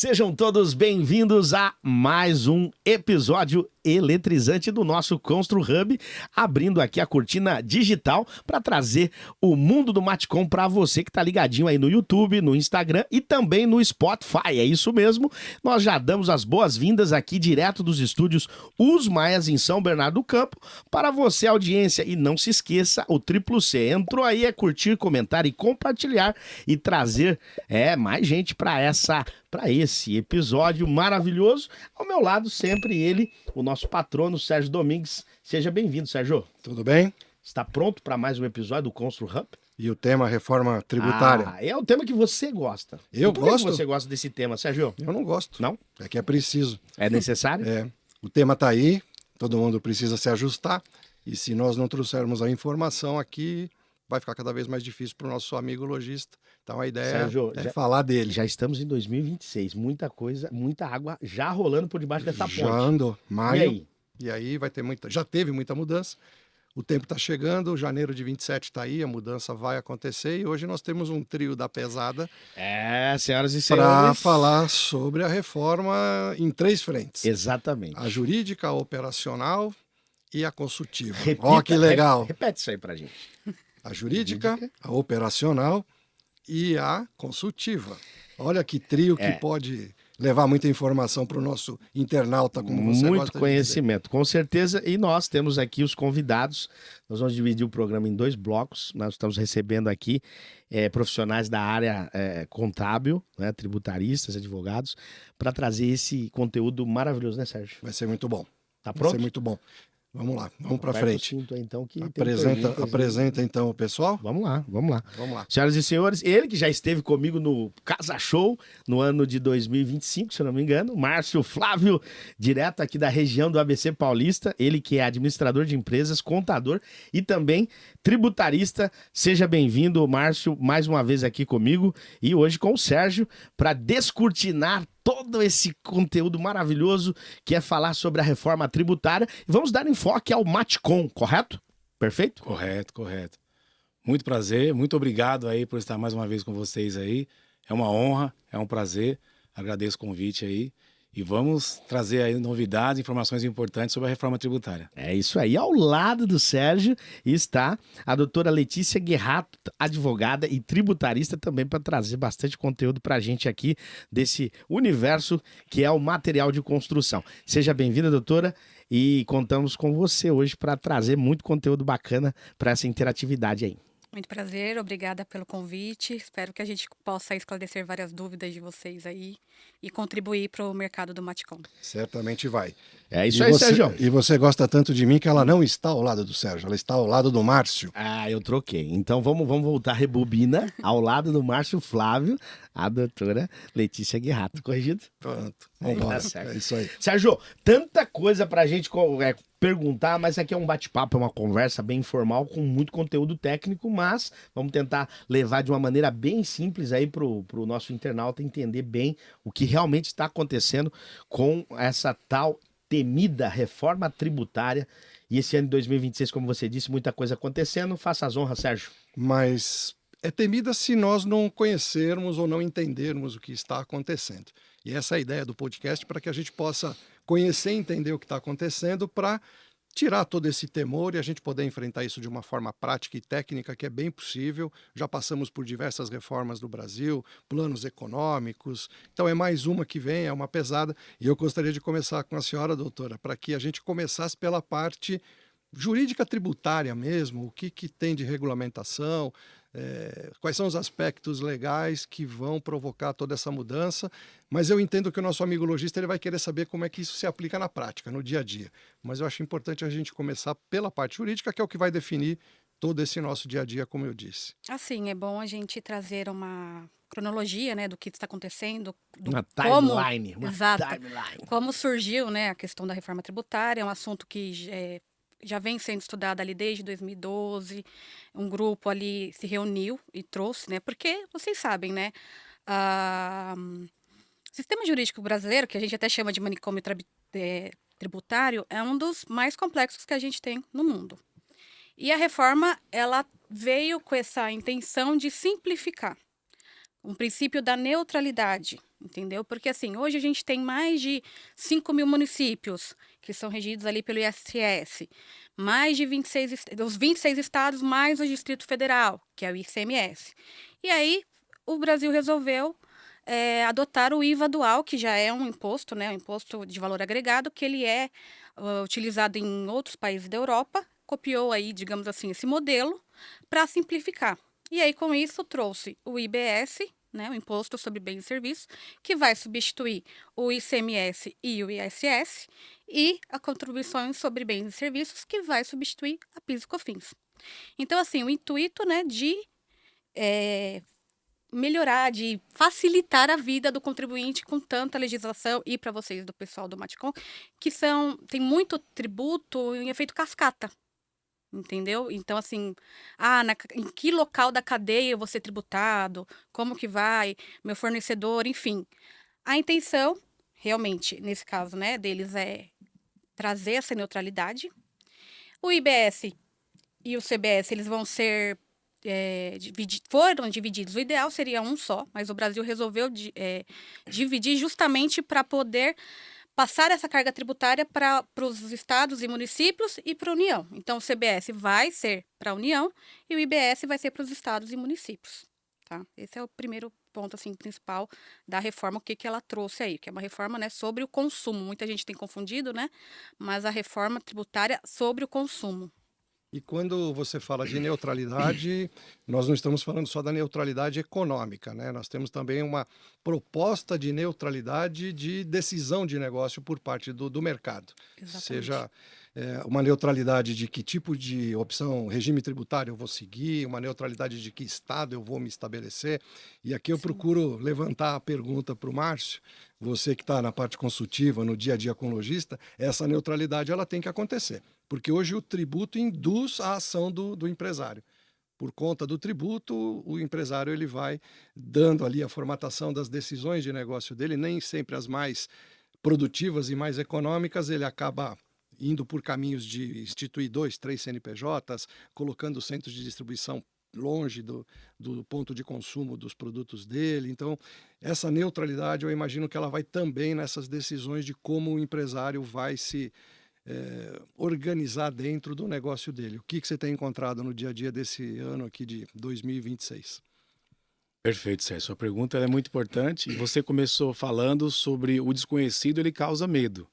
Sejam todos bem-vindos a mais um episódio eletrizante do nosso Constru Hub, abrindo aqui a cortina digital para trazer o mundo do Matcom para você que tá ligadinho aí no YouTube, no Instagram e também no Spotify. É isso mesmo, nós já damos as boas-vindas aqui direto dos estúdios Os Maias em São Bernardo do Campo para você, audiência, e não se esqueça, o Triplo C entrou aí, é curtir, comentar e compartilhar e trazer mais gente para esse episódio maravilhoso. Ao meu lado sempre ele, o nosso patrono Sérgio Domingues. Seja bem-vindo, Sérgio. Tudo bem? Está pronto para mais um episódio do Constru Hub? E o tema reforma tributária? É o tema que você gosta. Eu Por que gosto? você gosta desse tema, Sérgio? Eu não gosto. Não? É que é preciso. É necessário? O tema está aí, todo mundo precisa se ajustar. E se nós não trouxermos a informação aqui, vai ficar cada vez mais difícil para o nosso amigo lojista. Então a ideia Sérgio, é falar dele. Já estamos em 2026, muita coisa, muita água já rolando por debaixo dessa ponte. Já andou, maio. E aí? E aí vai ter já teve muita mudança. O tempo está chegando, janeiro de 27 está aí, a mudança vai acontecer. E hoje nós temos um trio da pesada. Senhoras e senhores. Para falar sobre a reforma em 3 frentes. Exatamente. A jurídica, a operacional e a consultiva. Ó, que legal. Repete isso aí pra gente. A jurídica, a operacional e a consultiva. Olha que trio que pode levar muita informação para o nosso internauta, como você muito gosta conhecimento, com certeza. E nós temos aqui os convidados. Nós vamos dividir o programa em 2 blocos. Nós estamos recebendo aqui profissionais da área contábil, né, tributaristas, advogados, para trazer esse conteúdo maravilhoso, né, Sérgio? Vai ser muito bom. Tá pronto? Vai ser muito bom. Vamos lá, vamos para frente. Cinto, então, que apresenta então o pessoal. Vamos lá. Vamos lá. Senhoras e senhores, ele que já esteve comigo no Casa Show no ano de 2025, se eu não me engano, Márcio Flávio, direto aqui da região do ABC Paulista, ele que é administrador de empresas, contador e também tributarista. Seja bem-vindo, Márcio, mais uma vez aqui comigo e hoje com o Sérgio para descortinar todo esse conteúdo maravilhoso que é falar sobre a reforma tributária. E vamos dar enfoque ao Matcom, correto? Perfeito? Correto. Muito prazer, muito obrigado aí por estar mais uma vez com vocês aí. É uma honra, é um prazer. Agradeço o convite aí. E vamos trazer aí novidades, informações importantes sobre a reforma tributária. É isso aí. Ao lado do Sérgio está a doutora Letícia Guerrato, advogada e tributarista também, para trazer bastante conteúdo para a gente aqui desse universo que é o material de construção. Seja bem-vinda, doutora, e contamos com você hoje para trazer muito conteúdo bacana para essa interatividade aí. Muito prazer, obrigada pelo convite. Espero que a gente possa esclarecer várias dúvidas de vocês aí e contribuir para o mercado do Matcom. Certamente vai. É isso aí, Sérgio. E você gosta tanto de mim que ela não está ao lado do Sérgio, ela está ao lado do Márcio. Eu troquei. Então vamos voltar, rebobina, ao lado do Márcio Flávio, a doutora Letícia Guerrato. Corrigido? Pronto, vamos embora. É isso aí. Sérgio, tanta coisa pra gente perguntar, mas aqui é um bate-papo, é uma conversa bem informal, com muito conteúdo técnico, mas vamos tentar levar de uma maneira bem simples aí pro nosso internauta entender bem o que realmente está acontecendo com essa tal temida reforma tributária. E esse ano de 2026, como você disse, muita coisa acontecendo. Faça as honras, Sérgio. Mas é temida se nós não conhecermos ou não entendermos o que está acontecendo. E essa é a ideia do podcast, para que a gente possa conhecer e entender o que está acontecendo, para tirar todo esse temor e a gente poder enfrentar isso de uma forma prática e técnica, que é bem possível. Já passamos por diversas reformas no Brasil, planos econômicos, então é mais uma que vem, é uma pesada. E eu gostaria de começar com a senhora, doutora, para que a gente começasse pela parte jurídica tributária mesmo, o que tem de regulamentação, quais são os aspectos legais que vão provocar toda essa mudança, mas eu entendo que o nosso amigo lojista ele vai querer saber como é que isso se aplica na prática, no dia a dia. Mas eu acho importante a gente começar pela parte jurídica, que é o que vai definir todo esse nosso dia a dia, como eu disse. Assim, é bom a gente trazer uma cronologia, né, do que está acontecendo, Uma timeline. Como surgiu, né, a questão da reforma tributária. É um assunto que já vem sendo estudado ali desde 2012, um grupo ali se reuniu e trouxe, né, porque vocês sabem, né, o sistema jurídico brasileiro, que a gente até chama de manicômio tributário, é um dos mais complexos que a gente tem no mundo. E a reforma, ela veio com essa intenção de simplificar, um princípio da neutralidade, entendeu? Porque assim, hoje a gente tem mais de 5 mil municípios que são regidos ali pelo ISS, mais de 26, os 26 estados mais o Distrito Federal, que é o ICMS. E aí o Brasil resolveu adotar o IVA dual, que já é um imposto, né, um imposto de valor agregado, que ele é utilizado em outros países da Europa, copiou aí, digamos assim, esse modelo para simplificar. E aí, com isso, trouxe o IBS, né, o Imposto sobre Bens e Serviços, que vai substituir o ICMS e o ISS, e a Contribuição sobre Bens e Serviços, que vai substituir a PIS e COFINS. Então, assim, o intuito, né, de melhorar, de facilitar a vida do contribuinte com tanta legislação, e para vocês do pessoal do Matcom, que tem muito tributo em efeito cascata. Entendeu? Então, assim, em que local da cadeia eu vou ser tributado? Como que vai? Meu fornecedor, enfim. A intenção, realmente, nesse caso, né, deles é trazer essa neutralidade. O IBS e o CBS, eles vão ser foram divididos. O ideal seria um só, mas o Brasil resolveu dividir justamente para poder passar essa carga tributária para os estados e municípios e para a União. Então, o CBS vai ser para a União e o IBS vai ser para os estados e municípios. Tá? Esse é o primeiro ponto assim, principal da reforma, o que ela trouxe aí, que é uma reforma, né, sobre o consumo. Muita gente tem confundido, né? Mas a reforma tributária sobre o consumo. E quando você fala de neutralidade, nós não estamos falando só da neutralidade econômica, né? Nós temos também uma proposta de neutralidade de decisão de negócio por parte do mercado. Exatamente. Seja uma neutralidade de que tipo de opção, regime tributário eu vou seguir, uma neutralidade de que estado eu vou me estabelecer. E aqui eu procuro levantar a pergunta para o Márcio, você que está na parte consultiva, no dia a dia com o lojista, essa neutralidade ela tem que acontecer. Porque hoje o tributo induz a ação do empresário. Por conta do tributo, o empresário ele vai dando ali a formatação das decisões de negócio dele, nem sempre as mais produtivas e mais econômicas, ele acaba indo por caminhos de instituir 2, 3 CNPJs, colocando centros de distribuição longe do ponto de consumo dos produtos dele. Então, essa neutralidade, eu imagino que ela vai também nessas decisões de como o empresário vai se organizar dentro do negócio dele. O que você tem encontrado no dia a dia desse ano aqui de 2026? Perfeito, Sérgio. Sua pergunta é muito importante e você começou falando sobre o desconhecido, ele causa medo.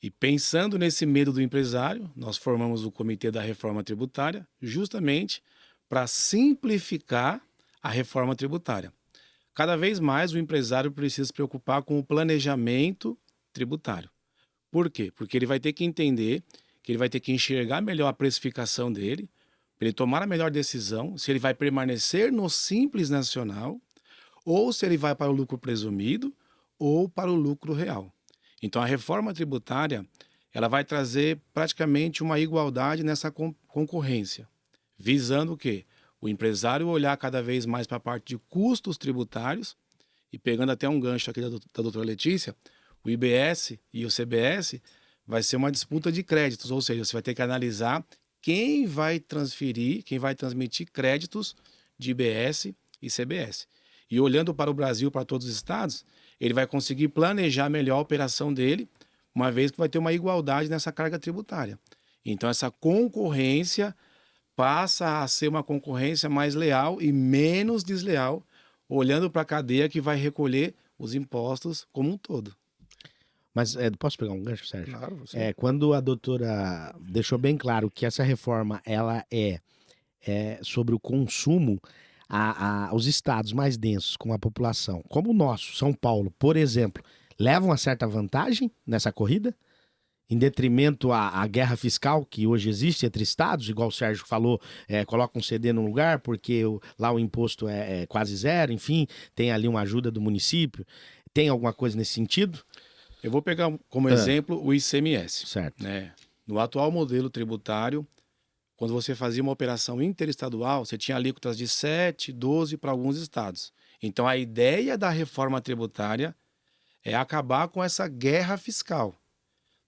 E pensando nesse medo do empresário, nós formamos o Comitê da Reforma Tributária justamente para simplificar a reforma tributária. Cada vez mais o empresário precisa se preocupar com o planejamento tributário. Por quê? Porque ele vai ter que entender que ele vai ter que enxergar melhor a precificação dele, para ele tomar a melhor decisão, se ele vai permanecer no Simples Nacional, ou se ele vai para o lucro presumido, ou para o lucro real. Então, a reforma tributária ela vai trazer praticamente uma igualdade nessa concorrência, visando o quê? O empresário olhar cada vez mais para a parte de custos tributários, e pegando até um gancho aqui da doutora Letícia, o IBS e o CBS vai ser uma disputa de créditos, ou seja, você vai ter que analisar quem vai transmitir créditos de IBS e CBS. E olhando para o Brasil, para todos os estados, ele vai conseguir planejar melhor a operação dele, uma vez que vai ter uma igualdade nessa carga tributária. Então, essa concorrência passa a ser uma concorrência mais leal e menos desleal, olhando para a cadeia que vai recolher os impostos como um todo. Mas posso pegar um gancho, Sérgio? Claro, você. Quando a doutora deixou bem claro que essa reforma ela é sobre o consumo, os estados mais densos com a população, como o nosso, São Paulo, por exemplo, levam uma certa vantagem nessa corrida? Em detrimento à guerra fiscal que hoje existe entre estados, igual o Sérgio falou, coloca um CD no lugar porque lá o imposto é quase zero, enfim, tem ali uma ajuda do município. Tem alguma coisa nesse sentido? Eu vou pegar como exemplo o ICMS. Certo. Né? No atual modelo tributário, quando você fazia uma operação interestadual, você tinha alíquotas de 7, 12 para alguns estados. Então, a ideia da reforma tributária é acabar com essa guerra fiscal,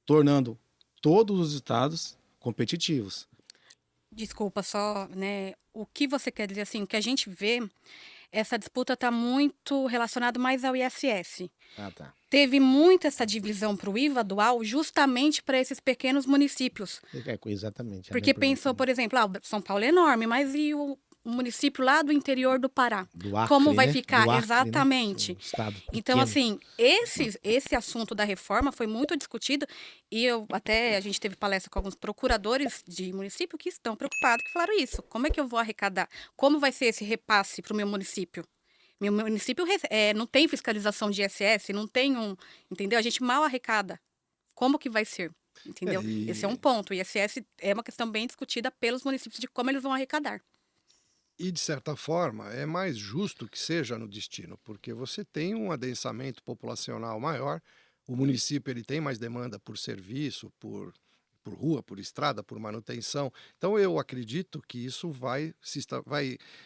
tornando todos os estados competitivos. Desculpa só, né? O que você quer dizer assim, o que a gente vê essa disputa está muito relacionada mais ao ISS. Ah, tá. Teve muito essa divisão para o IVA dual justamente para esses pequenos municípios. Exatamente. Porque pensou, por exemplo, São Paulo é enorme, mas e o município lá do interior do Pará? Do Acre, Como vai né? ficar? Do Acre, né? Exatamente. Um estado Então, pequeno. assim, esse assunto da reforma foi muito discutido e a gente teve palestra com alguns procuradores de município que estão preocupados, que falaram isso. Como é que eu vou arrecadar? Como vai ser esse repasse para o meu município? Meu município não tem fiscalização de ISS, não tem entendeu? A gente mal arrecada. Como que vai ser? Entendeu? Esse é um ponto. O ISS é uma questão bem discutida pelos municípios de como eles vão arrecadar. E, de certa forma, é mais justo que seja no destino, porque você tem um adensamento populacional maior, o município ele tem mais demanda por serviço, por rua, por estrada, por manutenção. Então, eu acredito que isso vai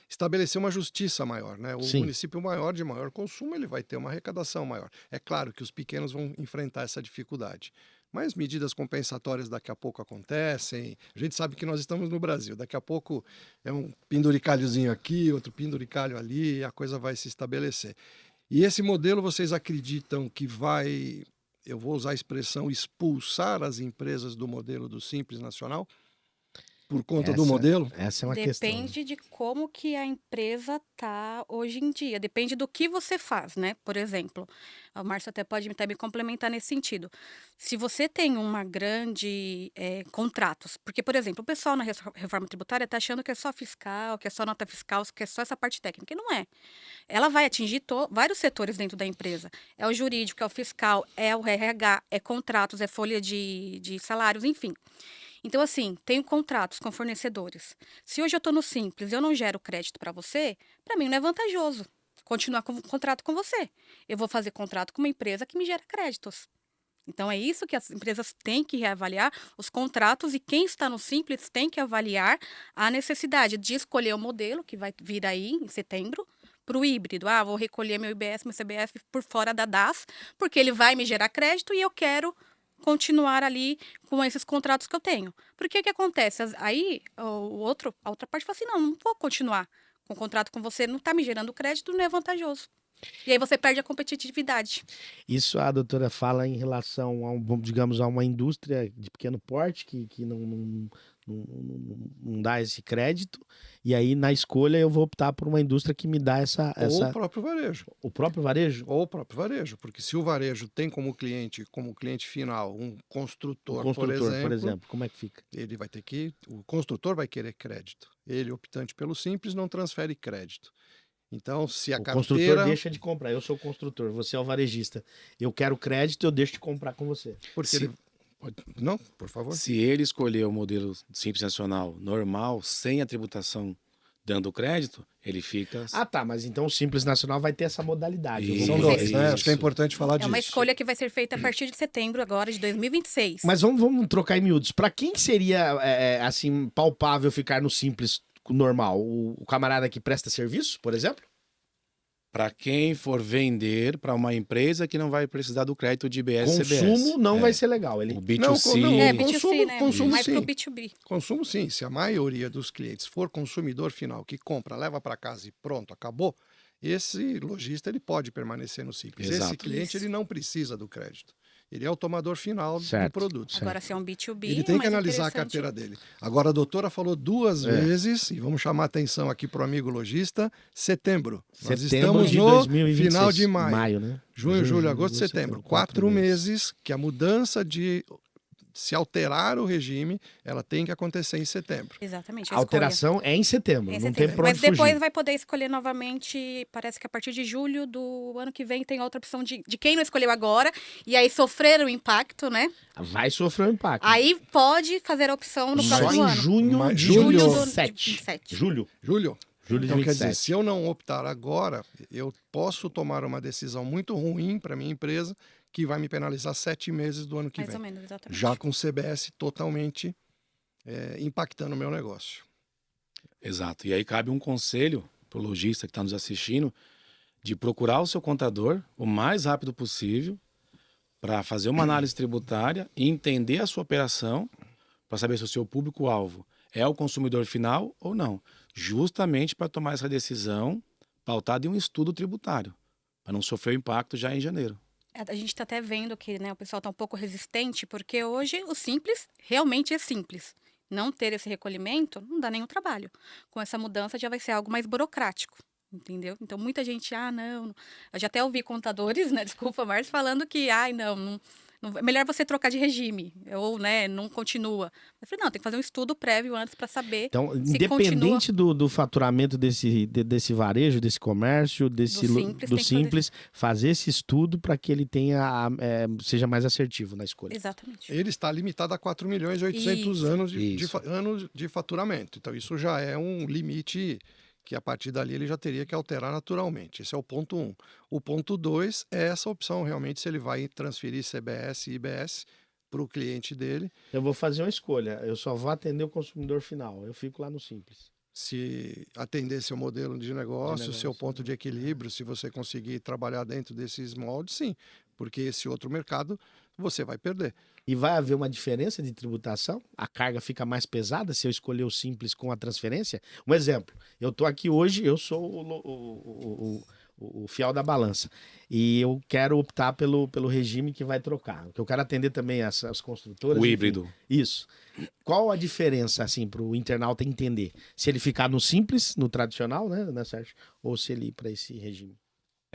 estabelecer uma justiça maior, né? O Sim. município maior, de maior consumo, ele vai ter uma arrecadação maior. É claro que os pequenos vão enfrentar essa dificuldade. Mas medidas compensatórias daqui a pouco acontecem. A gente sabe que nós estamos no Brasil. Daqui a pouco é um penduricalhozinho aqui, outro penduricalho ali, e a coisa vai se estabelecer. E esse modelo, vocês acreditam que vai, eu vou usar a expressão, expulsar as empresas do modelo do Simples Nacional? Por conta do modelo? Essa é uma questão. Depende de como que a empresa tá hoje em dia. Depende do que você faz, né? Por exemplo, o Márcio até pode me complementar nesse sentido. Se você tem uma grande contratos, porque, por exemplo, o pessoal na reforma tributária está achando que é só fiscal, que é só nota fiscal, que é só essa parte técnica. E não é. Ela vai atingir vários setores dentro da empresa. É o jurídico, é o fiscal, é o RH, é contratos, é folha de salários, enfim. Então, assim, tenho contratos com fornecedores. Se hoje eu estou no Simples e eu não gero crédito para você, para mim não é vantajoso continuar com contrato com você. Eu vou fazer contrato com uma empresa que me gera créditos. Então, é isso que as empresas têm que reavaliar, os contratos, e quem está no Simples tem que avaliar a necessidade de escolher o modelo que vai vir aí em setembro para o híbrido. Vou recolher meu IBS, meu CBF por fora da DAS, porque ele vai me gerar crédito e eu quero continuar ali com esses contratos que eu tenho. Porque que acontece? Aí a outra parte fala assim, não vou continuar com o contrato com você, não está me gerando crédito, não é vantajoso. E aí você perde a competitividade. Isso a doutora fala em relação digamos, a uma indústria de pequeno porte que não dá esse crédito, e aí na escolha eu vou optar por uma indústria que me dá essa... Ou o próprio varejo. O próprio varejo? Ou o próprio varejo, porque se o varejo tem como cliente final, um construtor, por exemplo, como é que fica? Ele vai ter o construtor vai querer crédito. Ele, optante pelo Simples, não transfere crédito. Então, se a carteira... O construtor deixa de comprar. Eu sou o construtor, você é o varejista. Eu quero crédito, eu deixo de comprar com você. Porque Não, por favor. Se ele escolher o modelo Simples Nacional normal, sem a tributação dando crédito, ele fica... Tá, mas então o Simples Nacional vai ter essa modalidade. São dois, né? Acho que é importante falar disso. É uma escolha que vai ser feita a partir de setembro agora, de 2026. Mas vamos trocar em miúdos. Para quem que seria, assim, palpável ficar no Simples normal? O camarada que presta serviço, por exemplo? Para quem for vender para uma empresa que não vai precisar do crédito de IBS e CBS. Consumo não vai ser legal. O B2C... B2C, né? Consumo Mais sim. pro B2B. Consumo sim. Se a maioria dos clientes for consumidor final, que compra, leva para casa e pronto, acabou, esse lojista ele pode permanecer no Simples. Exato. Esse cliente ele não precisa do crédito. Ele é o tomador final do produto. Agora, se é um B2B, ele tem que analisar a carteira dele. Agora, a doutora falou duas vezes, e vamos chamar a atenção aqui para o amigo lojista, setembro. Nós estamos de no 2026, final de maio. Né? Junho, julho, agosto, setembro. 4 meses que a mudança de... Se alterar o regime, ela tem que acontecer em setembro. Exatamente. A alteração é em setembro, não tem pra onde Mas depois fugir. vai poder escolher novamente, parece que a partir de julho do ano que vem tem outra opção de quem não escolheu agora, e aí sofrer o impacto, né? Vai sofrer um impacto. Aí pode fazer a opção no Só próximo em ano. junho de Julho 2027. Julho. Julho. De Então, 27. quer dizer, se eu não optar agora, eu posso tomar uma decisão muito ruim para minha empresa, que vai me penalizar 7 meses do ano que Mais vem. ou menos, exatamente. Já com o CBS totalmente impactando o meu negócio. Exato. E aí cabe um conselho para o lojista que está nos assistindo de procurar o seu contador o mais rápido possível para fazer uma análise tributária e entender a sua operação para saber se o seu público-alvo é o consumidor final ou não. Justamente para tomar essa decisão pautado em um estudo tributário, para não sofrer o impacto já em janeiro. A gente está até vendo que, né, o pessoal está um pouco resistente, porque hoje o simples realmente é simples. Não ter esse recolhimento não dá nenhum trabalho. Com essa mudança já vai ser algo mais burocrático, entendeu? Então muita gente, não. Eu já até ouvi contadores, né, desculpa, Márcio, falando que, é melhor você trocar de regime, ou, né, não continua. Eu falei, não, tem que fazer um estudo prévio antes para saber Então, se continua. independente do faturamento desse varejo, desse comércio, do tem que simples, fazer esse estudo para que ele tenha, seja mais assertivo na escolha. Exatamente. Ele está limitado a 4 milhões e 800 anos Isso. anos de faturamento. Então, isso já é um limite que a partir dali ele já teria que alterar naturalmente. Esse é o ponto 1. O ponto 2 é essa opção, realmente, se ele vai transferir CBS e IBS para o cliente dele. Eu vou fazer uma escolha, eu só vou atender o consumidor final, eu fico lá no simples. Se atender seu modelo de negócio, seu ponto de equilíbrio, se você conseguir trabalhar dentro desses moldes, sim. Porque esse outro mercado você vai perder. E vai haver uma diferença de tributação? A carga fica mais pesada se eu escolher o simples com a transferência? Um exemplo, eu estou aqui hoje, eu sou o fiel da balança. E eu quero optar pelo regime que vai trocar. Porque eu quero atender também as construtoras. O enfim. híbrido. Isso. Qual a diferença, assim, para o internauta entender? Se ele ficar no simples, no tradicional, né, Sérgio? Ou se ele ir para esse regime?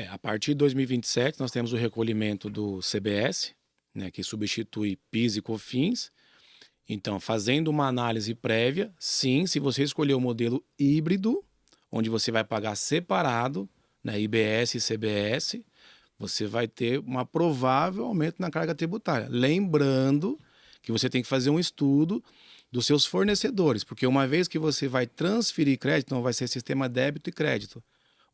A partir de 2027, nós temos o recolhimento do CBS, né, que substitui PIS e COFINS. Então, fazendo uma análise prévia, sim, se você escolher o modelo híbrido, onde você vai pagar separado, né, IBS e CBS, você vai ter um provável aumento na carga tributária. Lembrando que você tem que fazer um estudo dos seus fornecedores, porque uma vez que você vai transferir crédito, não vai ser sistema débito e crédito,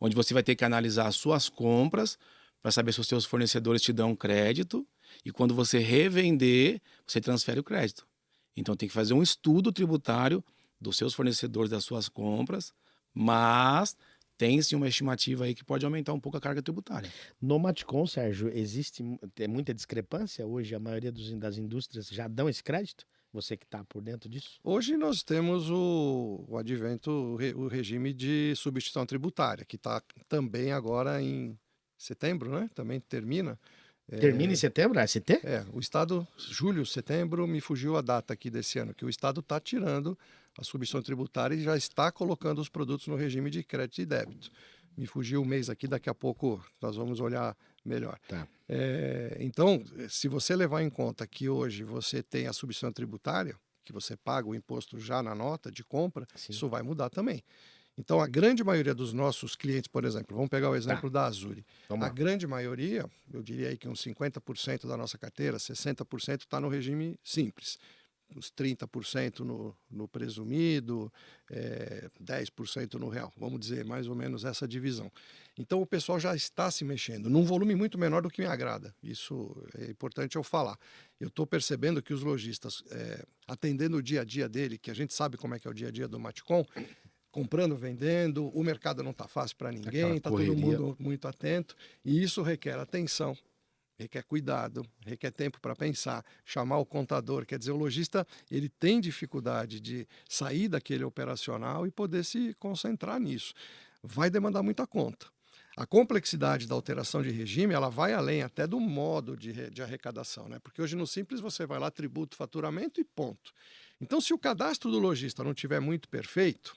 onde você vai ter que analisar as suas compras para saber se os seus fornecedores te dão crédito, e quando você revender, você transfere o crédito. Então tem que fazer um estudo tributário dos seus fornecedores, das suas compras, mas tem-se uma estimativa aí que pode aumentar um pouco a carga tributária. No Matcom, Sérgio, existe muita discrepância? Hoje a maioria das indústrias já dão esse crédito? Você que está por dentro disso? Hoje nós temos o advento, o regime de substituição tributária, que está também agora em setembro, né? Também termina. Termina em setembro, a ST? O Estado, julho, setembro, me fugiu a data aqui desse ano, que o Estado está tirando a substituição tributária e já está colocando os produtos no regime de crédito e débito. Me fugiu o mês aqui, daqui a pouco nós vamos olhar melhor. Tá. Então, se você levar em conta que hoje você tem a substituição tributária, que você paga o imposto já na nota de compra, Sim. isso vai mudar também. Então, a grande maioria dos nossos clientes, por exemplo, vamos pegar o exemplo da Azuri. A grande maioria, eu diria aí que uns 50% da nossa carteira, 60% está no regime simples. Uns 30% no presumido, 10% no real. Vamos dizer, mais ou menos essa divisão. Então, o pessoal já está se mexendo, num volume muito menor do que me agrada. Isso é importante eu falar. Eu estou percebendo que os lojistas, atendendo o dia a dia dele, que a gente sabe como é que é o dia a dia do Matcom, comprando, vendendo, o mercado não está fácil para ninguém, está todo mundo muito atento, e isso requer atenção, requer cuidado, requer tempo para pensar, chamar o contador, quer dizer, o lojista ele tem dificuldade de sair daquele operacional e poder se concentrar nisso. Vai demandar muita conta. A complexidade da alteração de regime, ela vai além até do modo de arrecadação, né? Porque hoje no Simples você vai lá, tributo, faturamento e ponto. Então, se o cadastro do lojista não estiver muito perfeito,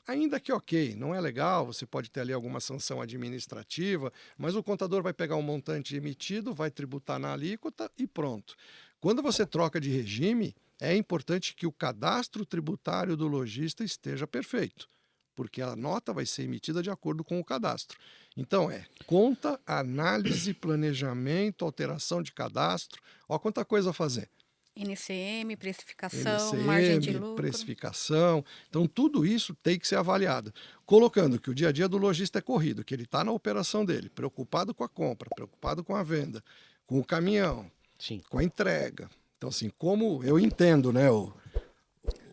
ainda que ok, não é legal, você pode ter ali alguma sanção administrativa, mas o contador vai pegar um montante emitido, vai tributar na alíquota e pronto. Quando você troca de regime, é importante que o cadastro tributário do lojista esteja perfeito, porque a nota vai ser emitida de acordo com o cadastro. Então conta, análise, planejamento, alteração de cadastro, ó quanta coisa a fazer. NCM, precificação, margem de lucro. Precificação. Então, tudo isso tem que ser avaliado. Colocando que o dia a dia do lojista é corrido, que ele está na operação dele, preocupado com a compra, preocupado com a venda, com o caminhão, Sim. com a entrega. Então, assim, como eu entendo, né,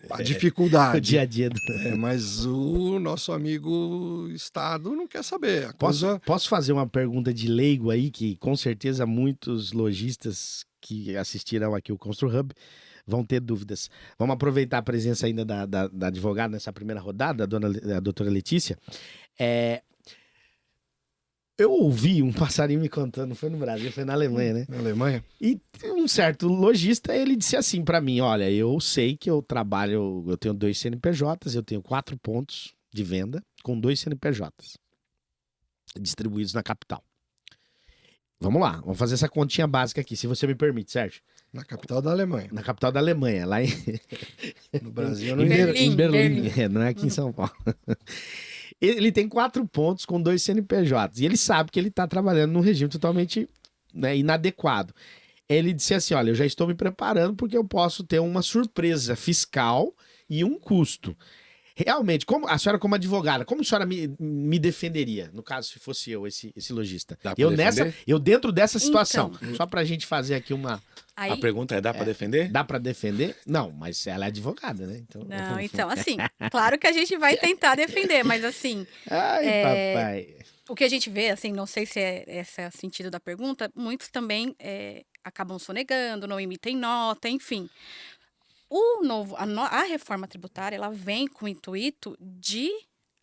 a dificuldade. O dia a dia. Mas o nosso amigo Estado não quer saber. Posso fazer uma pergunta de leigo aí, que com certeza muitos lojistas que assistirão aqui o Constru Hub vão ter dúvidas. Vamos aproveitar a presença ainda da advogada nessa primeira rodada, a doutora Letícia. Eu ouvi um passarinho me contando, não foi no Brasil, foi na Alemanha, né? Na Alemanha? E um certo lojista, ele disse assim pra mim, olha, eu sei que eu trabalho, eu tenho 2 CNPJs, eu tenho 4 pontos de venda com 2 CNPJs distribuídos na capital. Vamos lá, vamos fazer essa continha básica aqui, se você me permite, Sérgio. Na capital da Alemanha. Na capital da Alemanha, lá em, No Brasil, em, não Berlim. em Berlim, Berlim. não é aqui em São Paulo. Ele tem 4 pontos com 2 CNPJs. E ele sabe que ele está trabalhando num regime totalmente, né, inadequado. Ele disse assim: olha, eu já estou me preparando porque eu posso ter uma surpresa fiscal e um custo. Realmente, como a senhora, como advogada, como a senhora me defenderia, no caso, se fosse eu, esse lojista? Dá pra defender? Eu dentro dessa situação, Então. só pra gente fazer aqui uma. Aí, A pergunta é, dá pra defender? Dá pra defender? Não, mas ela é advogada, né? Então, não, então, assim, claro que a gente vai tentar defender, mas assim, Ai, papai. o que a gente vê, assim, não sei se esse é o sentido da pergunta, muitos também acabam sonegando, não emitem nota, enfim. A reforma tributária, ela vem com o intuito de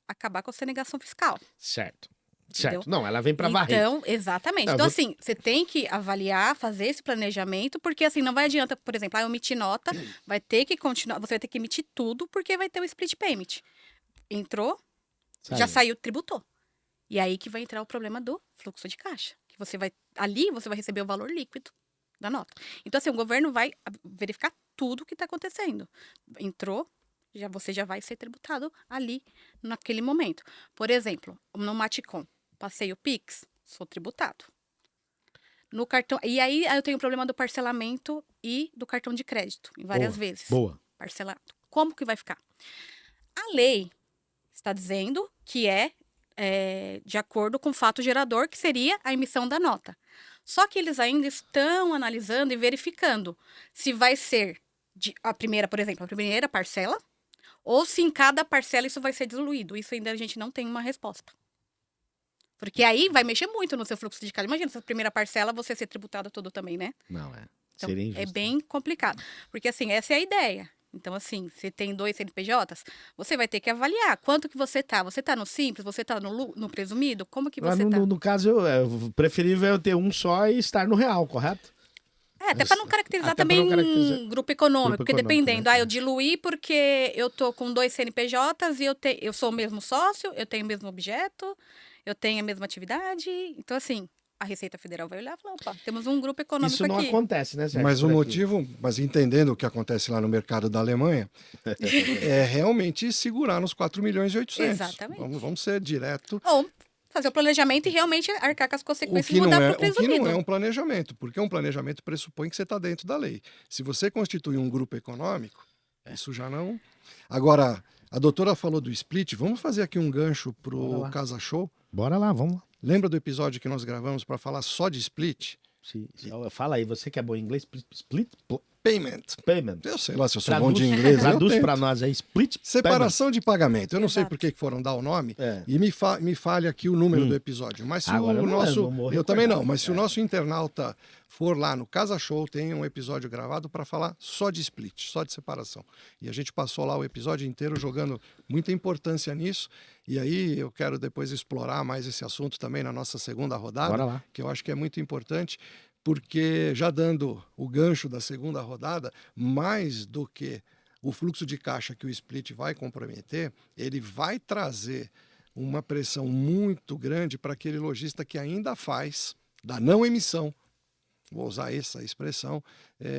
acabar com a sonegação fiscal. Certo. Entendeu? Certo. Não, ela vem pra varrer. Então, exatamente. Não, Então, vou- assim, você tem que avaliar, fazer esse planejamento, porque assim, não vai adianta, por exemplo, eu emitir nota, vai ter que continuar, você vai ter que emitir tudo, porque vai ter o split payment. Entrou, já saiu, tributou. E aí que vai entrar o problema do fluxo de caixa. Que ali você vai receber o valor líquido da nota. Então, assim, o governo vai verificar tudo o que está acontecendo. Entrou, você já vai ser tributado ali, naquele momento. Por exemplo, no Maticom, passei o Pix, sou tributado. No cartão. E aí eu tenho o problema do parcelamento e do cartão de crédito, em várias vezes. Boa. Parcelado. Como que vai ficar? A lei está dizendo que é de acordo com o fato gerador, que seria a emissão da nota. Só que eles ainda estão analisando e verificando se vai ser a primeira, por exemplo, a primeira parcela, ou se em cada parcela isso vai ser diluído. Isso ainda a gente não tem uma resposta. Porque aí vai mexer muito no seu fluxo de caixa. Imagina, se a primeira parcela você ser tributado todo também, né? Não, é. Então, Seria injusto. é bem complicado. Porque, assim, essa é a ideia. Então, assim, você tem 2 CNPJs, você vai ter que avaliar quanto que você tá. Você tá no simples? Você tá no presumido? Como que Mas você tá? no caso, preferível é eu ter um só e estar no real, correto? Até para não caracterizar Até pra também não caracterizar. um grupo econômico, Grupo porque econômico, dependendo, né? eu diluí porque eu tô com 2 CNPJs e eu sou o mesmo sócio, eu tenho o mesmo objeto, eu tenho a mesma atividade. Então, assim, a Receita Federal vai olhar e falar, opa, temos um grupo econômico Isso não aqui. acontece, né, Sérgio? Mas o por aqui? motivo, mas entendendo o que acontece lá no mercado da Alemanha, é realmente segurar nos 4 milhões e 800. Exatamente. Vamos ser direto. Ou fazer o planejamento e realmente arcar com as O consequências que, e mudar para o o que presumido. não é um planejamento, porque um planejamento pressupõe que você está dentro da lei. Se você constitui um grupo econômico, isso já não. Agora, a doutora falou do split, vamos fazer aqui um gancho para Bora o lá. Casa Show. Bora lá, vamos lá. Lembra do episódio que nós gravamos para falar só de split? Fala aí, você que é bom em inglês, split Payment. payment. Eu sei lá se eu sou bom de inglês. eu Traduz tento. pra nós aí, split Separação de pagamento. Eu não sei Exato. por que foram dar o nome. É. E me fale aqui o número do episódio. Mas se Agora o eu não nosso. vou Eu também não, recordar. mas se o nosso internauta for lá no Casa Show, tem um episódio gravado para falar só de split, só de separação. E a gente passou lá o episódio inteiro jogando muita importância nisso. E aí eu quero depois explorar mais esse assunto também na nossa segunda rodada, Bora lá. que eu acho que é muito importante, porque já dando o gancho da segunda rodada, mais do que o fluxo de caixa que o split vai comprometer, ele vai trazer uma pressão muito grande para aquele lojista que ainda faz da não emissão, vou usar essa expressão,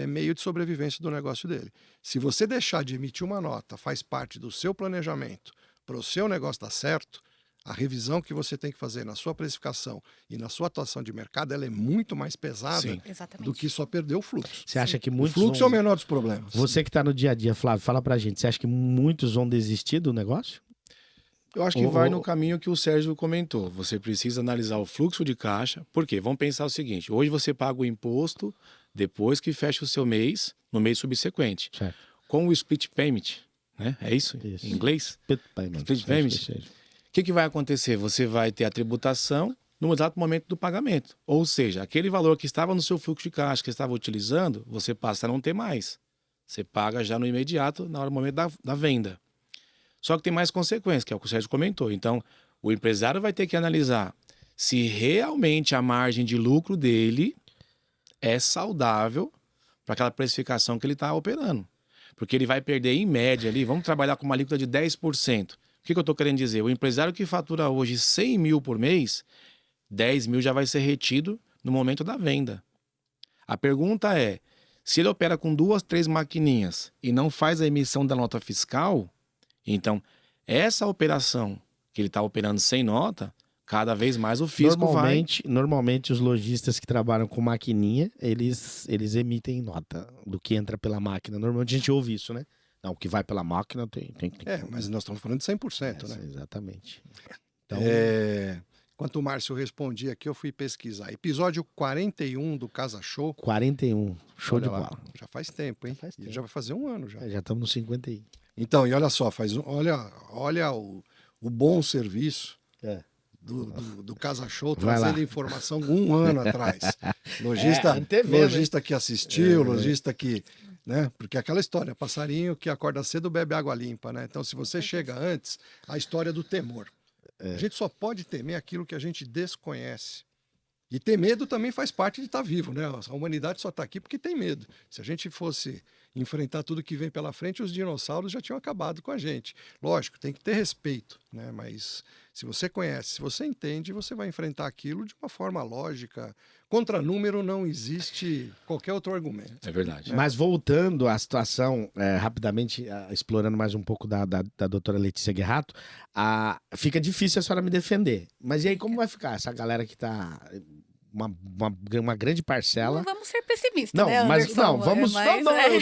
meio de sobrevivência do negócio dele. Se você deixar de emitir uma nota, faz parte do seu planejamento para o seu negócio dar certo, a revisão que você tem que fazer na sua precificação e na sua atuação de mercado, ela é muito mais pesada Sim. Exatamente. do que só perder o fluxo. Você acha que O muitos fluxo é o vão... menor dos problemas. Você que tá no dia a dia, Flávio, fala pra gente, você acha que muitos vão desistir do negócio? Eu acho que Ô, vai ô, no caminho que o Sérgio comentou. Você precisa analisar o fluxo de caixa. Por quê? Vamos pensar o seguinte: hoje você paga o imposto depois que fecha o seu mês, no mês subsequente. Certo. Com o split payment, né? É isso? Isso. Em inglês? Split payment. Split payment. O que vai acontecer? Você vai ter a tributação no exato momento do pagamento. Ou seja, aquele valor que estava no seu fluxo de caixa, que estava utilizando, você passa a não ter mais. Você paga já no imediato, no momento da venda. Só que tem mais consequências, que é o que o Sérgio comentou. Então, o empresário vai ter que analisar se realmente a margem de lucro dele é saudável para aquela precificação que ele está operando. Porque ele vai perder, em média, ali, vamos trabalhar com uma alíquota de 10%. O que eu estou querendo dizer? O empresário que fatura hoje 100 mil por mês, 10 mil já vai ser retido no momento da venda. A pergunta é, se ele opera com 2, 3 maquininhas e não faz a emissão da nota fiscal, então essa operação que ele está operando sem nota, cada vez mais o fisco Normalmente os lojistas que trabalham com maquininha, eles emitem nota do que entra pela máquina. Normalmente a gente ouve isso, né? Não, o que vai pela máquina tem. Mas nós estamos falando de 100%, né? Exatamente. Então, Enquanto o Márcio respondia aqui, eu fui pesquisar. Episódio 41 do Casa Show. 41, show Olha de lá, bola. já faz tempo, hein? Faz tempo. Já vai fazer um ano já. Já estamos no 50 aí. Então, e olha só, olha o bom serviço do Casa Show, Vai lá. trazendo informação um ano atrás. Lojista que assistiu, lojista que... Né? Porque aquela história, passarinho que acorda cedo bebe água limpa, né? Então, se você chega antes, a história do temor. A gente só pode temer aquilo que a gente desconhece. E ter medo também faz parte de estar vivo, né? A humanidade só está aqui porque tem medo. Se a gente fosse enfrentar tudo que vem pela frente, os dinossauros já tinham acabado com a gente. Lógico, tem que ter respeito, né? Mas se você conhece, se você entende, você vai enfrentar aquilo de uma forma lógica. Contra número não existe qualquer outro argumento. É verdade. Mas voltando à situação, rapidamente, explorando mais um pouco da doutora Letícia Guerrato, fica difícil a senhora me defender. Mas e aí, como vai ficar essa galera que tá... Uma grande parcela. Não vamos ser pessimistas, Não, né, mas Anderson? não, vamos.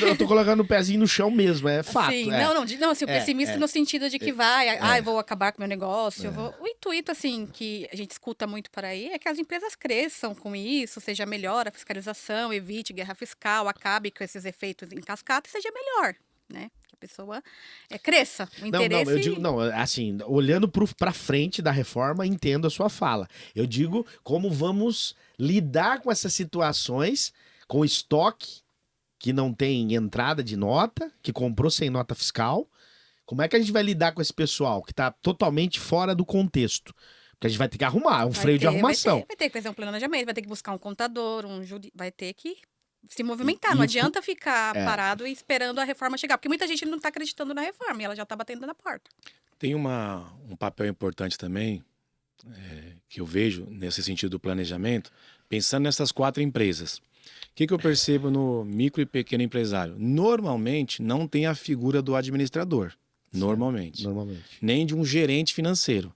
Eu tô colocando o pezinho no chão mesmo, é fato. Sim, não, assim, o pessimista no sentido de que eu vou acabar com o meu negócio. O intuito, assim, que a gente escuta muito por aí é que as empresas cresçam com isso, seja melhor a fiscalização, evite guerra fiscal, acabe com esses efeitos em cascata e seja melhor, né? Que a pessoa cresça. O interesse... eu digo, assim, olhando pra frente da reforma, entendo a sua fala. Eu digo como vamos lidar com essas situações, com estoque que não tem entrada de nota, que comprou sem nota fiscal. Como é que a gente vai lidar com esse pessoal que tá totalmente fora do contexto? Porque a gente vai ter que arrumar, freio de arrumação. Vai ter que fazer um planejamento, vai ter que buscar um contador, vai ter que se movimentar. Não adianta ficar parado e esperando a reforma chegar, porque muita gente não está acreditando na reforma e ela já está batendo na porta. Tem um papel importante também, que eu vejo nesse sentido do planejamento, pensando nessas 4 empresas. O que eu percebo no micro e pequeno empresário? Normalmente não tem a figura do administrador. Normalmente. Nem de um gerente financeiro.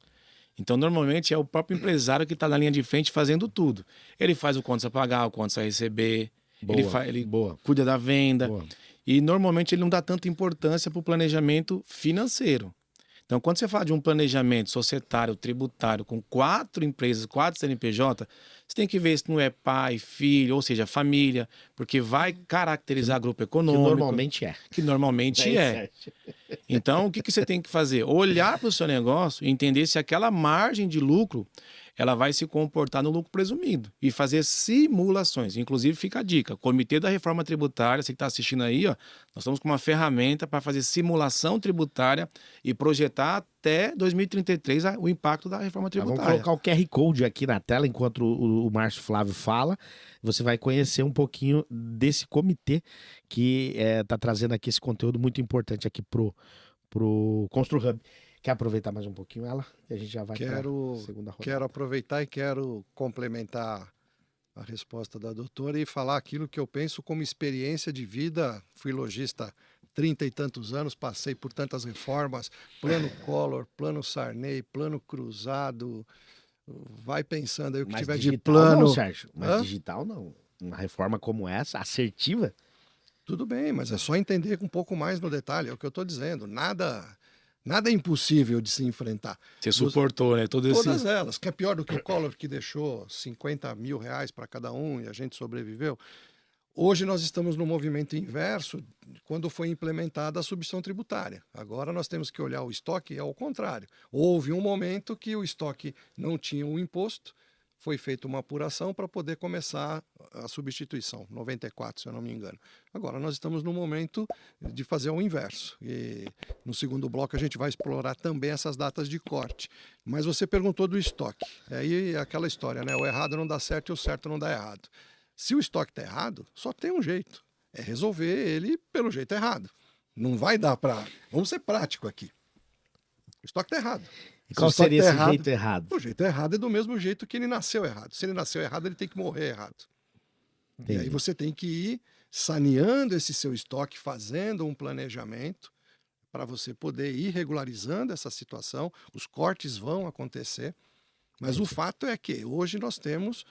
Então, normalmente é o próprio empresário que está na linha de frente fazendo tudo. Ele faz o contas a pagar, o contas a receber, ele cuida da venda. E normalmente ele não dá tanta importância para o planejamento financeiro. Então, quando você fala de um planejamento societário, tributário, com 4 empresas, 4 CNPJ, você tem que ver se não é pai, filho, ou seja, família, porque vai caracterizar grupo econômico. Que normalmente é. Então, o que você tem que fazer? Olhar para o seu negócio e entender se aquela margem de lucro ela vai se comportar no lucro presumido e fazer simulações. Inclusive, fica a dica, Comitê da Reforma Tributária, você que está assistindo aí, nós estamos com uma ferramenta para fazer simulação tributária e projetar até 2033 o impacto da reforma tributária. Vamos colocar o QR Code aqui na tela enquanto o Márcio Flávio fala. Você vai conhecer um pouquinho desse comitê que está trazendo aqui esse conteúdo muito importante aqui pro Constru Hub. Quer aproveitar mais um pouquinho ela? E a gente já vai para a segunda rodada. Quero aproveitar e quero complementar a resposta da doutora e falar aquilo que eu penso como experiência de vida. Fui lojista 30 e tantos anos, passei por tantas reformas, plano Collor, plano Sarney, plano Cruzado. Vai pensando aí o que tiver de plano. Não, Sérgio, mas digital não. Uma reforma como essa, assertiva? Tudo bem, mas é só entender um pouco mais no detalhe, é o que eu estou dizendo. Nada é impossível de se enfrentar. Você suportou, né? Todas elas, que é pior do que o Collor, que deixou 50 mil reais para cada um e a gente sobreviveu. Hoje nós estamos no movimento inverso quando foi implementada a substituição tributária. Agora nós temos que olhar o estoque ao contrário. Houve um momento que o estoque não tinha um imposto, foi feita uma apuração para poder começar a substituição, 94, se eu não me engano. Agora nós estamos no momento de fazer o inverso. E no segundo bloco a gente vai explorar também essas datas de corte. Mas você perguntou do estoque. Aí é aquela história, né? O errado não dá certo e o certo não dá errado. Se o estoque está errado, só tem um jeito. É resolver ele pelo jeito errado. Não vai dar para... Vamos ser prático aqui. O estoque está errado. E qual seria esse jeito errado? O jeito errado é do mesmo jeito que ele nasceu errado. Se ele nasceu errado, ele tem que morrer errado. Entendi. E aí você tem que ir saneando esse seu estoque, fazendo um planejamento para você poder ir regularizando essa situação. Os cortes vão acontecer. Mas o fato é que hoje nós temos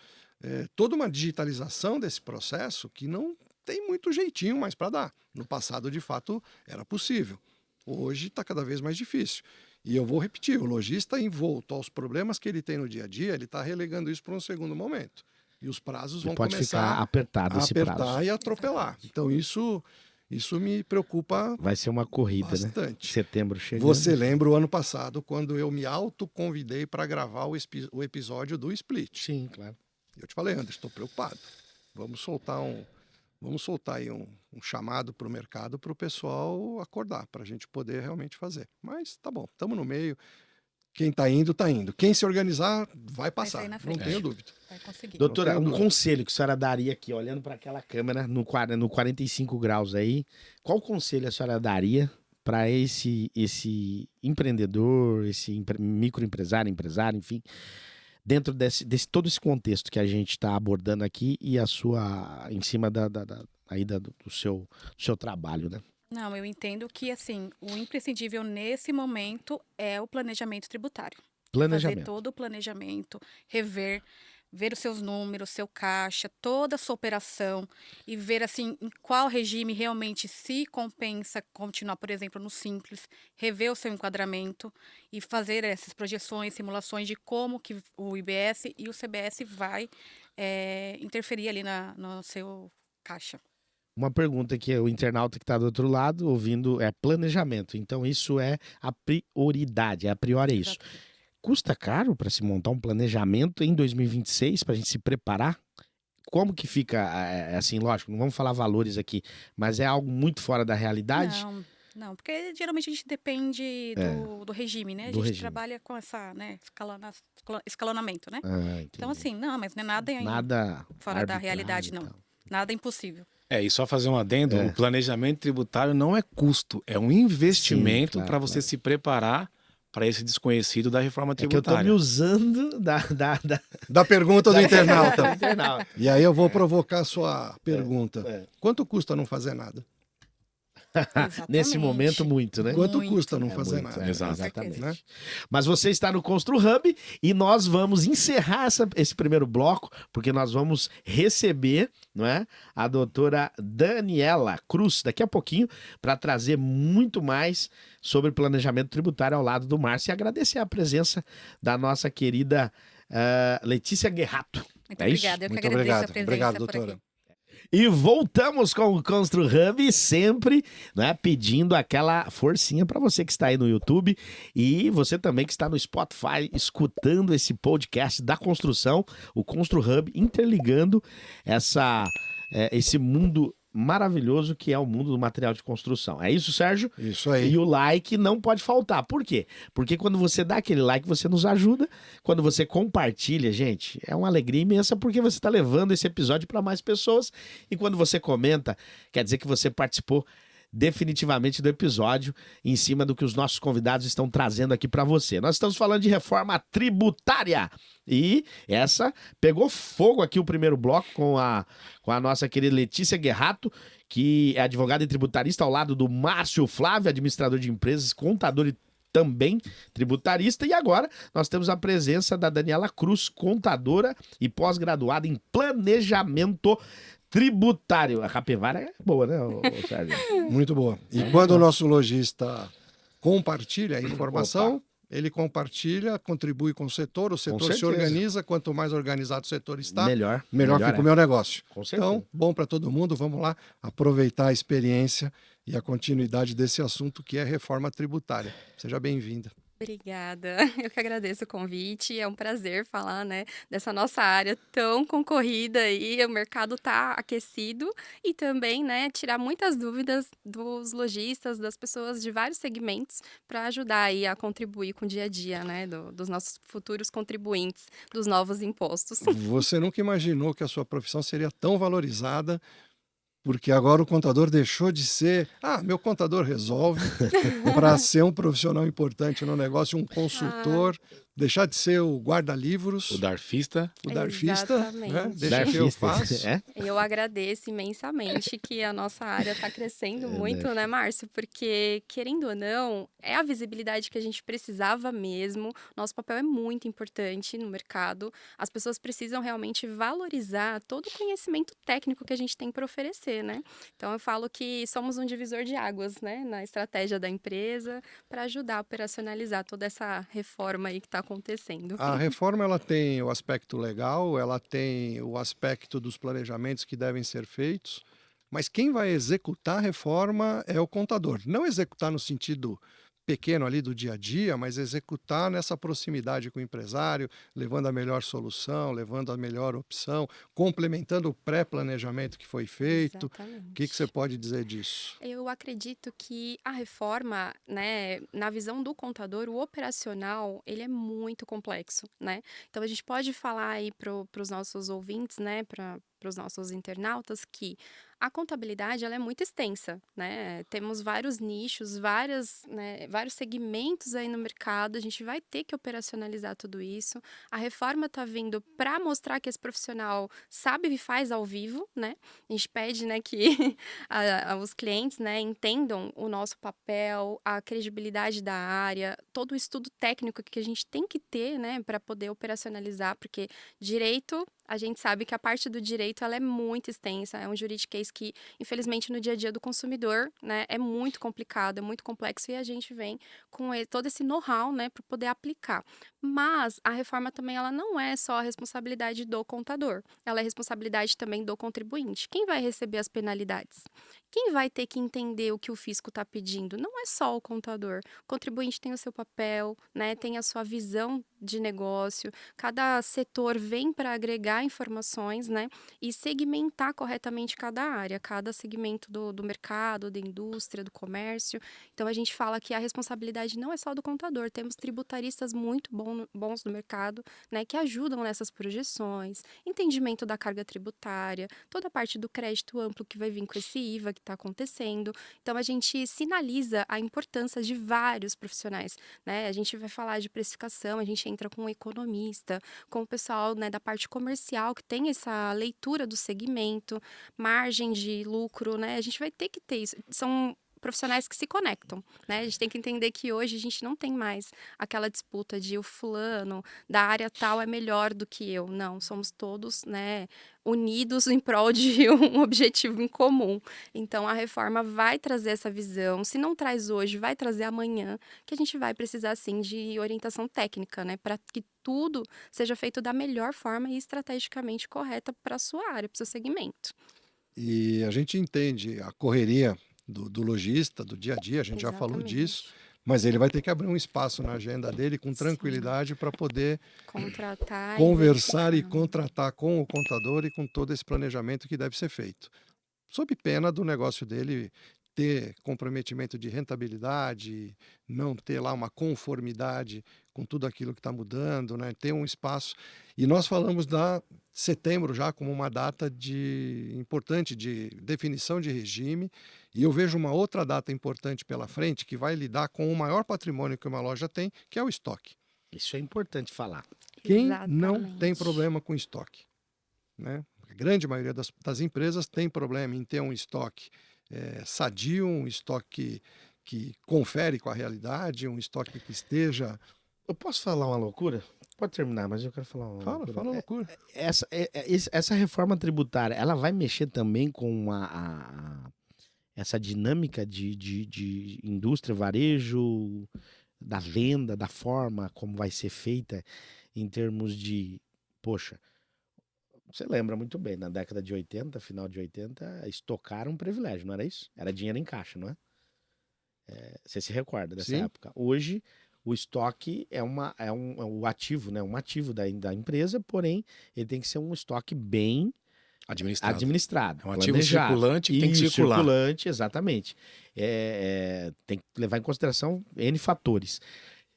toda uma digitalização desse processo que não tem muito jeitinho mais para dar. No passado, de fato, era possível. Hoje está cada vez mais difícil. E eu vou repetir, o lojista envolto aos problemas que ele tem no dia a dia, ele está relegando isso para um segundo momento. E os prazos vão pode começar ficar apertado esse prazo. apertar e atropelar. Então isso me preocupa Vai ser uma corrida, bastante. né? Setembro chegando. Você lembra o ano passado, quando eu me autoconvidei para gravar o episódio do Split. Sim, claro. Eu te falei, Anderson, estou preocupado. Vamos soltar aí um chamado para o mercado para o pessoal acordar, para a gente poder realmente fazer. Mas tá bom, estamos no meio. Quem está indo, está indo. Quem se organizar, vai passar. sair na Não frente. tenho dúvida. Vai conseguir. Doutora, Não tenho um dúvida. conselho que a senhora daria aqui, olhando para aquela câmera no 45 graus aí, qual conselho a senhora daria para esse empreendedor, esse microempresário, empresário, enfim, dentro desse todo esse contexto que a gente está abordando aqui e em cima do seu trabalho, né? Não, eu entendo que, assim, o imprescindível nesse momento é o planejamento tributário. Fazer Planejamento. todo o planejamento, ver os seus números, seu caixa, toda a sua operação e ver, assim, em qual regime realmente se compensa continuar, por exemplo, no Simples, rever o seu enquadramento e fazer essas projeções, simulações de como que o IBS e o CBS vai interferir ali no seu caixa. Uma pergunta que o internauta que está do outro lado ouvindo é planejamento. Então, isso é a prioridade, a priori é isso. Exatamente. Custa caro para se montar um planejamento em 2026 para a gente se preparar? Como que fica, assim, lógico, não vamos falar valores aqui, mas é algo muito fora da realidade? Não, porque geralmente a gente depende do regime, né? A do gente regime. trabalha com essa, né, escalonamento, né? Entendi. Então, assim, não, mas não é nada fora da arbitrário realidade, e não. tal. Nada impossível. E só fazer um adendo, o planejamento tributário não é custo, é um investimento claro, para você se preparar para esse desconhecido da reforma É que eu tô tributária. me usando Da pergunta do internauta. da internauta. E aí eu vou provocar a sua pergunta. É. Quanto custa não fazer nada? Nesse Exatamente. momento, muito, né? Quanto Muito. custa não fazer muito, nada? Exato. Exatamente. Né? Mas você está no Constru Hub e nós vamos encerrar esse primeiro bloco, porque nós vamos receber, não é, a doutora Daniela Cruz daqui a pouquinho para trazer muito mais sobre planejamento tributário ao lado do Márcio e agradecer a presença da nossa querida Letícia Guerrato. Muito É isso? obrigada. Eu que Muito agradeço obrigado. a presença Obrigado, por doutora. aqui. E voltamos com o Constru Hub, sempre, né, pedindo aquela forcinha para você que está aí no YouTube e você também que está no Spotify escutando esse podcast da construção, o Constru Hub, interligando esse mundo maravilhoso que é o mundo do material de construção. É isso, Sérgio? Isso aí. E o like não pode faltar. Por quê? Porque quando você dá aquele like, você nos ajuda. Quando você compartilha, gente, é uma alegria imensa porque você está levando esse episódio para mais pessoas. E quando você comenta, quer dizer que você participou definitivamente do episódio em cima do que os nossos convidados estão trazendo aqui para você. Nós estamos falando de reforma tributária e essa pegou fogo aqui o primeiro bloco com a nossa querida Letícia Guerrato, que é advogada e tributarista ao lado do Márcio Flávio, administrador de empresas, contador e também tributarista. E agora nós temos a presença da Daniela Cruz, contadora e pós-graduada em planejamento tributário. A capivara é boa, né, Sérgio? Muito boa. E quando o nosso lojista compartilha a informação, ele compartilha, contribui com o setor se certeza. organiza, quanto mais organizado o setor está, Melhor fica o meu negócio. Com certeza. Então, bom para todo mundo, vamos lá aproveitar a experiência e a continuidade desse assunto que é reforma tributária. Seja bem-vinda. Obrigada. Eu que agradeço o convite. É um prazer falar, né, dessa nossa área tão concorrida aí. O mercado tá aquecido e também, né, tirar muitas dúvidas dos lojistas, das pessoas de vários segmentos para ajudar aí a contribuir com o dia a dia, né, dos nossos futuros contribuintes dos novos impostos. Você nunca imaginou que a sua profissão seria tão valorizada, porque agora o contador deixou de ser, meu contador resolve, para ser um profissional importante no negócio, um consultor, deixar de ser o guarda-livros, O darfista. o darfista, né? Exatamente. Deixa que eu faço. É? Eu agradeço imensamente que a nossa área está crescendo muito, né, Márcio? Porque, querendo ou não, é a visibilidade que a gente precisava mesmo. Nosso papel é muito importante no mercado. As pessoas precisam realmente valorizar todo o conhecimento técnico que a gente tem para oferecer, né? Então, eu falo que somos um divisor de águas, né, na estratégia da empresa para ajudar a operacionalizar toda essa reforma aí que está acontecendo. A reforma ela tem o aspecto legal, ela tem o aspecto dos planejamentos que devem ser feitos, mas quem vai executar a reforma é o contador. Não executar no sentido pequeno ali do dia a dia, mas executar nessa proximidade com o empresário, levando a melhor solução, levando a melhor opção, complementando o pré-planejamento que foi feito. O que você Exatamente. pode dizer disso? Eu acredito que a reforma, né, na visão do contador, o operacional, ele é muito complexo, né? Então, a gente pode falar aí para os nossos ouvintes, né, para os nossos internautas, que a contabilidade ela é muito extensa, né? Temos vários nichos, vários segmentos aí no mercado, a gente vai ter que operacionalizar tudo isso. A reforma está vindo para mostrar que esse profissional sabe e faz ao vivo, né? A gente pede, né, que os clientes, né, entendam o nosso papel, a credibilidade da área, todo o estudo técnico que a gente tem que ter, né, para poder operacionalizar, porque direito, a gente sabe que a parte do direito ela é muito extensa, é um juridiquês que, infelizmente, no dia a dia do consumidor, né, é muito complicado, é muito complexo e a gente vem com todo esse know-how, né, para poder aplicar. Mas a reforma também ela não é só a responsabilidade do contador, ela é responsabilidade também do contribuinte. Quem vai receber as penalidades? Quem vai ter que entender o que o fisco está pedindo? Não é só o contador. O contribuinte tem o seu papel, né, tem a sua visão de negócio. Cada setor vem para agregar informações, né, e segmentar corretamente cada área, cada segmento do mercado, da indústria, do comércio. Então, a gente fala que a responsabilidade não é só do contador. Temos tributaristas muito bons no mercado, né, que ajudam nessas projeções, entendimento da carga tributária, toda a parte do crédito amplo que vai vir com esse IVA que está acontecendo. Então, a gente sinaliza a importância de vários profissionais, né? A gente vai falar de precificação, a gente entra com um economista, com o pessoal, né, da parte comercial que tem essa leitura do segmento, margem de lucro, né? A gente vai ter que ter isso. São profissionais que se conectam, né? A gente tem que entender que hoje a gente não tem mais aquela disputa de o fulano da área tal é melhor do que eu. Não, somos todos, né, unidos em prol de um objetivo em comum. Então, a reforma vai trazer essa visão. Se não traz hoje, vai trazer amanhã, que a gente vai precisar, sim, de orientação técnica, né? Para que tudo seja feito da melhor forma e estrategicamente correta para a sua área, para o seu segmento. E a gente entende a correria do lojista, do dia a dia, a gente já falou disso, mas ele vai ter que abrir um espaço na agenda dele com tranquilidade para poder Contratar conversar e verificar. contratar com o contador e com todo esse planejamento que deve ser feito. Sob pena do negócio dele ter comprometimento de rentabilidade, não ter lá uma conformidade com tudo aquilo que está mudando, né? Ter um espaço. E nós falamos da setembro já como uma data importante de definição de regime, e eu vejo uma outra data importante pela frente que vai lidar com o maior patrimônio que uma loja tem, que é o estoque. Isso é importante falar. Quem não tem Exatamente. problema com estoque, né? A grande maioria das empresas tem problema em ter um estoque sadio, um estoque que confere com a realidade, um estoque que esteja... Eu posso falar uma loucura? Pode terminar, mas eu quero falar uma loucura. Fala loucura. Essa reforma tributária, ela vai mexer também com essa dinâmica de indústria, varejo, da venda, da forma como vai ser feita em termos de, poxa, você lembra muito bem, na década de 80, final de 80, estocar era um privilégio, não era isso? Era dinheiro em caixa, não é? Você se recorda dessa Sim. época. Hoje, o estoque é o ativo, né? Um ativo da empresa, porém, ele tem que ser um estoque bem administrado. É um ativo planejado. circulante que tem que Isso, circular. circulante, exatamente. Tem que levar em consideração N fatores.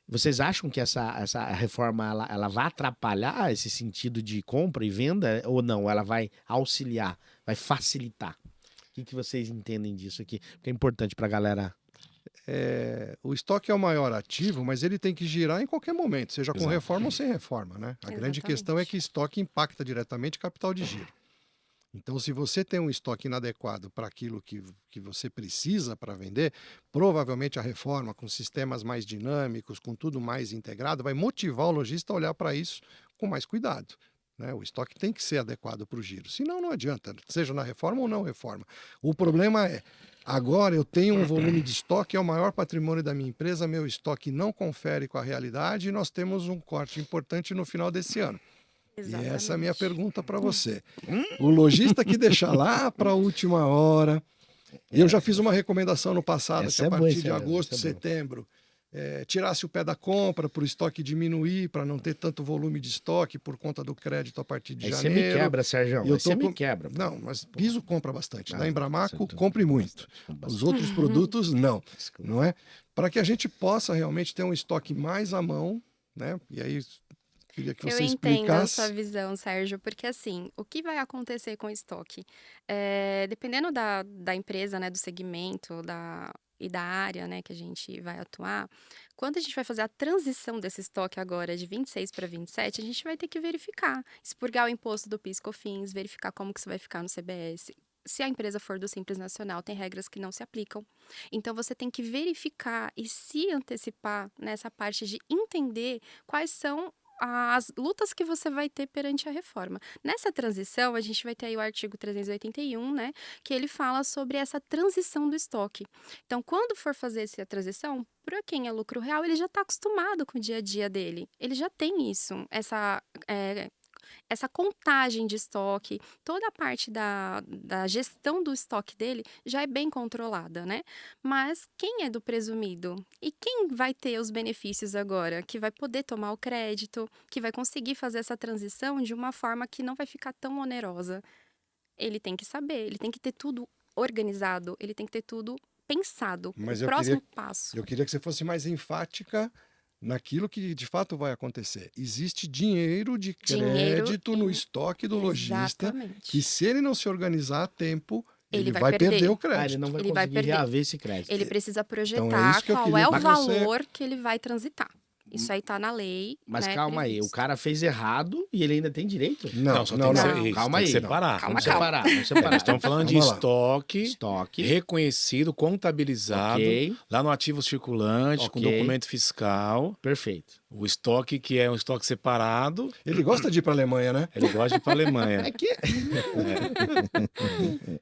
Vocês acham que essa reforma ela vai atrapalhar esse sentido de compra e venda ou não? Ela vai auxiliar, vai facilitar? O que vocês entendem disso aqui? Porque é importante para a galera. O estoque é o maior ativo, mas ele tem que girar em qualquer momento, seja com Exato. reforma ou sem reforma, né? A grande Exatamente. questão é que estoque impacta diretamente capital de giro. Então, se você tem um estoque inadequado para aquilo que você precisa para vender, provavelmente a reforma, com sistemas mais dinâmicos, com tudo mais integrado, vai motivar o lojista a olhar para isso com mais cuidado, né? O estoque tem que ser adequado para o giro, senão não adianta, seja na reforma ou não reforma. O problema é, agora eu tenho um volume de estoque, é o maior patrimônio da minha empresa, meu estoque não confere com a realidade e nós temos um corte importante no final desse ano. E essa é a minha pergunta para você. O lojista que deixa lá para a última hora. Eu já fiz uma recomendação no passado, Essa que a é boa, partir essa de é- agosto, essa é boa. setembro, tirasse o pé da compra para o estoque diminuir, para não ter tanto volume de estoque por conta do crédito a partir de Aí você janeiro. me quebra, Sérgio. E eu Aí você tô me com- quebra. Não, mas piso compra bastante. Ah, Da Embramaco, você- compre muito. Os outros produtos, não. Desculpa. Não é? Para que a gente possa realmente ter um estoque mais à mão, né? E aí, queria que Eu você entendo a explicasse. sua visão, Sérgio, porque assim, o que vai acontecer com o estoque? Dependendo da empresa, né, do segmento e da área, né, que a gente vai atuar, quando a gente vai fazer a transição desse estoque agora de 26 para 27, a gente vai ter que verificar, expurgar o imposto do PIS/COFINS, verificar como que isso vai ficar no CBS. Se a empresa for do Simples Nacional, tem regras que não se aplicam. Então, você tem que verificar e se antecipar nessa parte de entender quais são as lutas que você vai ter perante a reforma. Nessa transição, a gente vai ter aí o artigo 381, né, que ele fala sobre essa transição do estoque. Então, quando for fazer essa transição, para quem é lucro real, ele já está acostumado com o dia a dia dele. Ele já tem isso, essa contagem de estoque, toda a parte da gestão do estoque dele já é bem controlada, né? Mas quem é do presumido? E quem vai ter os benefícios agora? Que vai poder tomar o crédito, que vai conseguir fazer essa transição de uma forma que não vai ficar tão onerosa. Ele tem que saber, ele tem que ter tudo organizado, ele tem que ter tudo pensado. Mas O eu próximo queria- passo. Eu queria que você fosse mais enfática naquilo que de fato vai acontecer. Existe dinheiro de Dinheiro crédito no em- estoque do lojista, Exatamente. que se ele não se organizar a tempo, Ele ele vai vai perder. perder o Ah, crédito. ele não vai Ele vai conseguir perder. reaver esse crédito. Ele precisa Então, projetar isso que eu qual queria é o que você- valor que ele vai transitar. Isso aí tá na lei. Mas né, calma aí, o previsto. cara fez errado e ele ainda tem direito? Só não, tem que não. ser, isso, Calma tem que aí. separar. Calma, Vamos calma. separar, vamos Nós separar. estamos falando de Vamos lá. estoque Estoque, reconhecido, contabilizado, ok, lá no ativo circulante, com Ok. documento fiscal. perfeito. O estoque que é um estoque separado, Ele gosta de ir para a Alemanha, né? ele gosta de ir para a Alemanha. É que,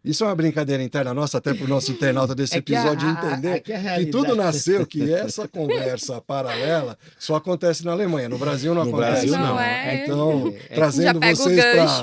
Isso é uma brincadeira interna nossa, até para o nosso internauta desse É que a- episódio a- entender é que a que realidade- tudo nasceu, que essa conversa paralela só acontece na Alemanha. No Brasil não No acontece. Brasil, não. é. Então, É, trazendo Já pega o vocês para... gancho.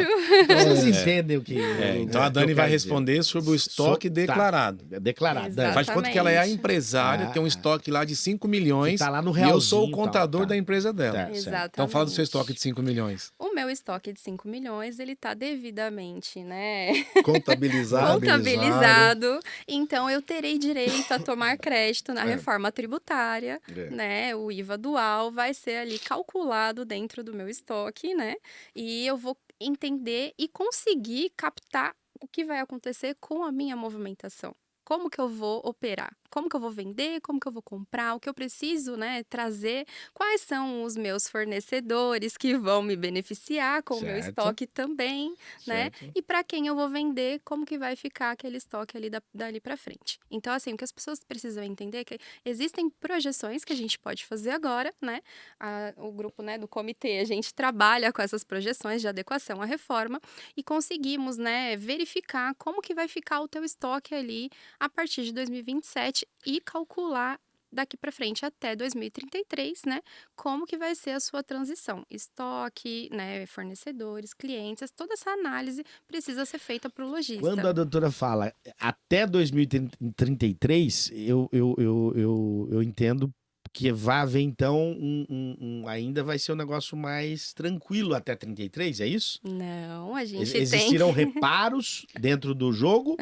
vocês entendem o que... Então o a que Dani eu vai quero dizer. responder sobre o estoque Tá. declarado. Declarado. Dani. Faz de conta que ela é a Exatamente. empresária, tem um estoque lá de 5 milhões Que tá lá no e eu sou o realzinho e tal, contador tá. da empresa dela. Certo. Exatamente. Então fala do seu estoque de 5 milhões. O meu estoque de 5 milhões, ele tá devidamente, né, Contabilizado. contabilizado. Então, eu terei direito a tomar crédito na reforma tributária, É. né? O IVA dual vai ser ali calculado dentro do meu estoque, né? E eu vou entender e conseguir captar o que vai acontecer com a minha movimentação. Como que eu vou operar? Como que eu vou vender? Como que eu vou comprar? O que eu preciso, né, trazer? Quais são os meus fornecedores que vão me beneficiar com o meu Certo. estoque também, né? Certo. E para quem eu vou vender, como que vai ficar aquele estoque ali dali para frente. Então, assim, o que as pessoas precisam entender é que existem projeções que a gente pode fazer agora, né? O grupo, né, do comitê, a gente trabalha com essas projeções de adequação à reforma e conseguimos, né, verificar como que vai ficar o teu estoque ali a partir de 2027 e calcular daqui para frente até 2033, né? Como que vai ser a sua transição? Estoque, né? Fornecedores, clientes, toda essa análise precisa ser feita para o lojista. Quando a doutora fala até 2033, eu entendo Que vai haver, então, ainda vai ser um negócio mais tranquilo até 33, é isso? Não, a gente Existirão reparos dentro do jogo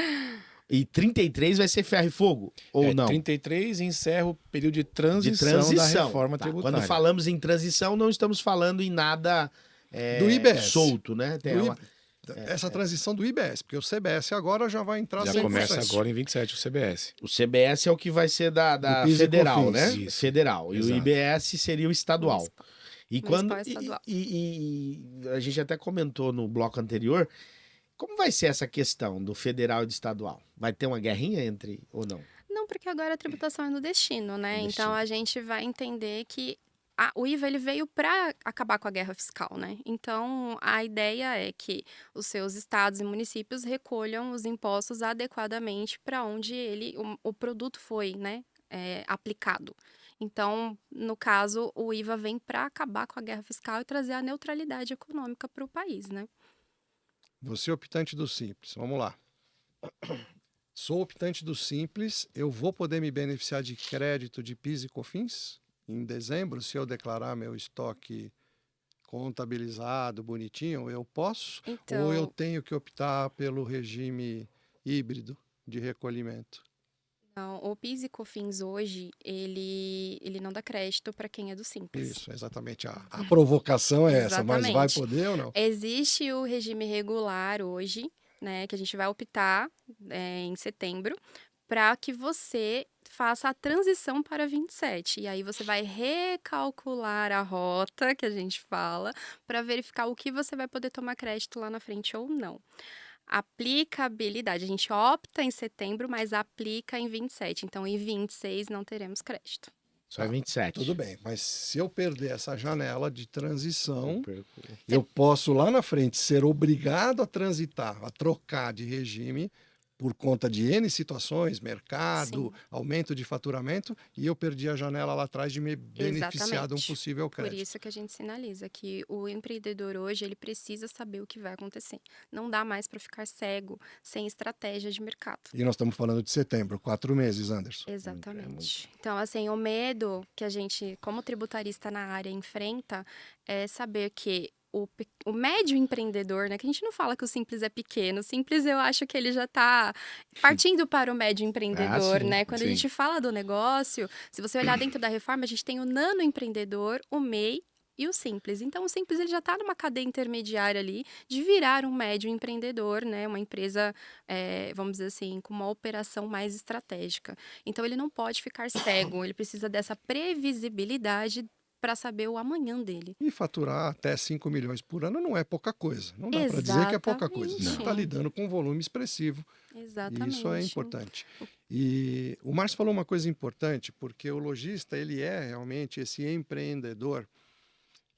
e 33 vai ser ferro e fogo, ou não? 33 encerra o período de De transição da reforma Tá. tributária. Quando falamos em transição, não estamos falando em nada Do IBS. solto, né? Tem Do uma- Essa transição do IBS, porque o CBS agora já vai entrar Já 100%. começa agora em 27 o CBS. O CBS é o que vai ser da Do PIS e federal, COFINS. né? Isso. Federal. E Exato. o IBS seria o estadual. Municipal. E quando Municipal e estadual. e a gente até comentou no bloco anterior, como vai ser essa questão do federal e do estadual? Vai ter uma guerrinha entre ou não? Não, porque agora a tributação é no destino, né? No Então destino. a gente vai entender que o IVA ele veio para acabar com a guerra fiscal, né? Então a ideia é que os seus estados e municípios recolham os impostos adequadamente para onde o produto foi, né, aplicado. Então, no caso, o IVA vem para acabar com a guerra fiscal e trazer a neutralidade econômica para o país, né? Você é optante do Simples, vamos lá. Sou optante do Simples, eu vou poder me beneficiar de crédito de PIS e COFINS em dezembro, se eu declarar meu estoque contabilizado, bonitinho, eu posso? Ou eu Então, tenho que optar pelo regime híbrido de recolhimento? não, o PIS e COFINS hoje, ele não dá crédito para quem é do Simples. Isso, exatamente. A provocação é essa, mas vai Exatamente. poder ou não? Existe o regime regular hoje, né, que a gente vai optar em setembro, para que você faça a transição para 27. E aí você vai recalcular a rota, que a gente fala, para verificar o que você vai poder tomar crédito lá na frente ou não. Aplicabilidade, a gente opta em setembro, mas aplica em 27. Então, em 26 não teremos crédito. Só é 27. Tudo bem, mas se eu perder essa janela de transição, eu posso lá na frente ser obrigado a transitar, a trocar de regime por conta de N situações, mercado, aumento de faturamento, e eu perdi a janela lá atrás de me beneficiar de um Exatamente. possível Por crédito. isso que a gente sinaliza que o empreendedor hoje, ele precisa saber o que vai acontecer. Não dá mais para ficar cego, sem estratégia de mercado. E nós estamos falando de setembro, 4 meses, Anderson. Exatamente. Então, assim, o medo que a gente, como tributarista na área, enfrenta é saber que o médio empreendedor, né? Que a gente não fala que o Simples é pequeno. O Simples, eu acho que ele já está partindo para o médio empreendedor, sim, né? Quando a sim. gente fala do negócio, se você olhar dentro da reforma, a gente tem o nano empreendedor, o MEI e o Simples. Então, o Simples ele já está numa cadeia intermediária ali de virar um médio empreendedor, né? Uma empresa, vamos dizer assim, com uma operação mais estratégica. Então, ele não pode ficar cego, ele precisa dessa previsibilidade para saber o amanhã dele. E faturar até 5 milhões por ano não é pouca coisa. Não dá para dizer que é pouca coisa. Você Exatamente. está lidando com um volume expressivo. Exatamente. E isso é importante. E o Márcio falou uma coisa importante, porque o lojista ele é realmente esse empreendedor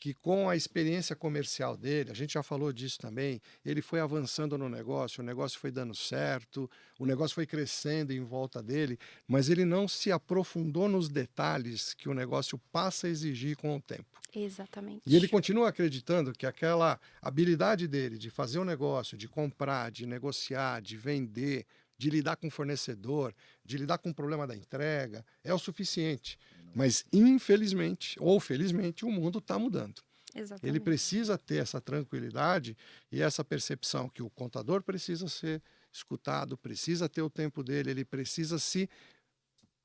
que com a experiência comercial dele, a gente já falou disso também, ele foi avançando no negócio, o negócio foi dando certo, o negócio foi crescendo em volta dele, mas ele não se aprofundou nos detalhes que o negócio passa a exigir com o tempo. Exatamente. E ele continua acreditando que aquela habilidade dele de fazer um negócio, de comprar, de negociar, de vender, de lidar com o fornecedor, de lidar com o problema da entrega, é o suficiente. Mas, infelizmente, ou felizmente, o mundo está mudando. Exatamente. Ele precisa ter essa tranquilidade e essa percepção que o contador precisa ser escutado, precisa ter o tempo dele, ele precisa se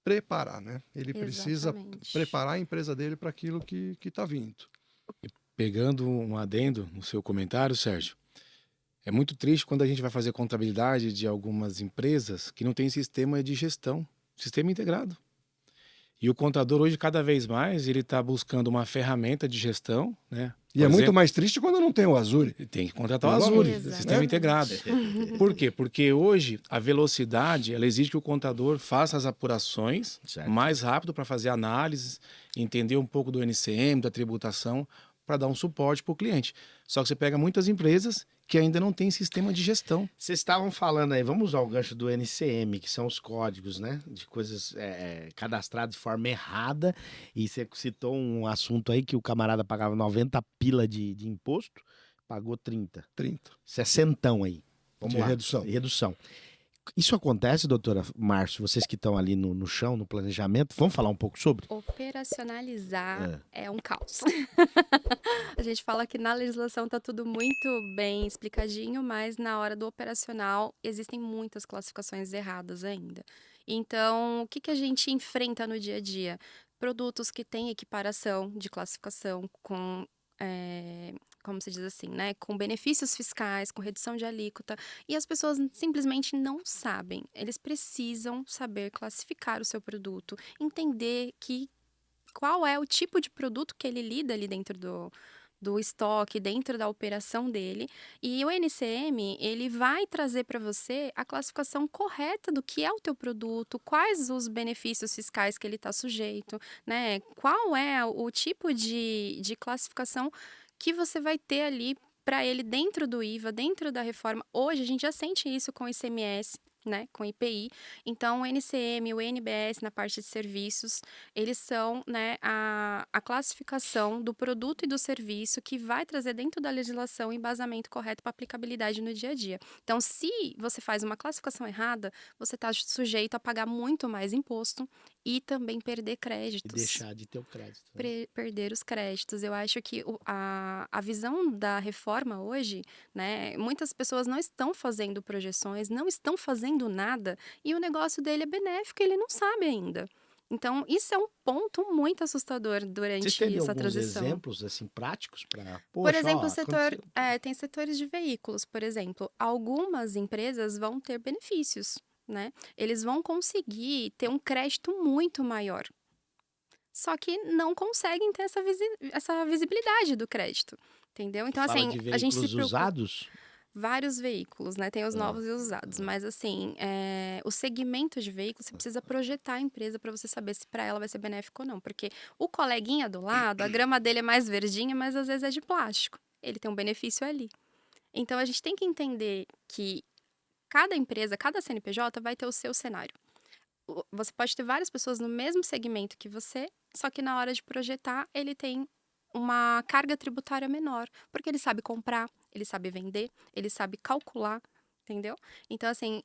preparar, né? Ele precisa Exatamente. preparar a empresa dele para aquilo que está vindo. Pegando um adendo no seu comentário, Sérgio, é muito triste quando a gente vai fazer contabilidade de algumas empresas que não tem sistema de gestão, sistema integrado. E o contador hoje, cada vez mais, ele está buscando uma ferramenta de gestão, né? E é muito mais triste quando não tem o Azure. Tem que contratar o Exatamente. Azure, sistema integrado. Por quê? Porque hoje a velocidade, ela exige que o contador faça as apurações Certo. mais rápido para fazer análises, entender um pouco do NCM, da tributação, para dar um suporte para o cliente. Só que você pega muitas empresas que ainda não têm sistema de gestão. Vocês estavam falando aí, vamos usar o gancho do NCM, que são os códigos, né? De coisas cadastradas de forma errada. E você citou um assunto aí que o camarada pagava 90 pila de imposto, pagou 30. 30. 60 aí. Vamos De lá. redução. Redução. Isso acontece, doutora Márcio, vocês que estão ali no chão, no planejamento, vamos falar um pouco sobre? Operacionalizar é um caos. A gente fala que na legislação tá tudo muito bem explicadinho, mas na hora do operacional existem muitas classificações erradas ainda. Então, o que que a gente enfrenta no dia a dia? Produtos que têm equiparação de classificação com, como se diz assim, né? Com benefícios fiscais, com redução de alíquota, e as pessoas simplesmente não sabem. Eles precisam saber classificar o seu produto, entender qual é o tipo de produto que ele lida ali dentro do estoque, dentro da operação dele. E o NCM, ele vai trazer para você a classificação correta do que é o teu produto, quais os benefícios fiscais que ele está sujeito, né? Qual é o tipo de classificação que você vai ter ali para ele dentro do IVA, dentro da reforma. Hoje a gente já sente isso com o ICMS, né, com IPI. Então, o NCM, o NBS na parte de serviços, eles são, né, a classificação do produto e do serviço que vai trazer dentro da legislação o embasamento correto para aplicabilidade no dia a dia. Então, se você faz uma classificação errada, você está sujeito a pagar muito mais imposto e também perder E créditos. deixar de ter o crédito. Né? Perder os créditos. Eu acho que a visão da reforma hoje, né, muitas pessoas não estão fazendo projeções, não estão fazendo nada, e o negócio dele é benéfico e ele não sabe ainda. Então, isso é um ponto muito assustador Vocês durante têm essa alguns transição. exemplos assim práticos para, Por exemplo, tem setores de veículos, por exemplo. Algumas empresas vão ter benefícios, né? Eles vão conseguir ter um crédito muito maior. Só que não conseguem ter essa visibilidade do crédito, entendeu? Então, Fala assim, de a gente se veículos preocupa. usados? Vários veículos, né? Tem os novos e os usados. Mas, assim, o segmento de veículos, você precisa projetar a empresa para você saber se para ela vai ser benéfico ou não. Porque o coleguinha do lado, a grama dele é mais verdinha, mas às vezes é de plástico. Ele tem um benefício ali. Então, a gente tem que entender que cada empresa, cada CNPJ vai ter o seu cenário. Você pode ter várias pessoas no mesmo segmento que você, só que na hora de projetar, ele tem uma carga tributária menor, porque ele sabe comprar, ele sabe vender, ele sabe calcular, entendeu? Então, assim,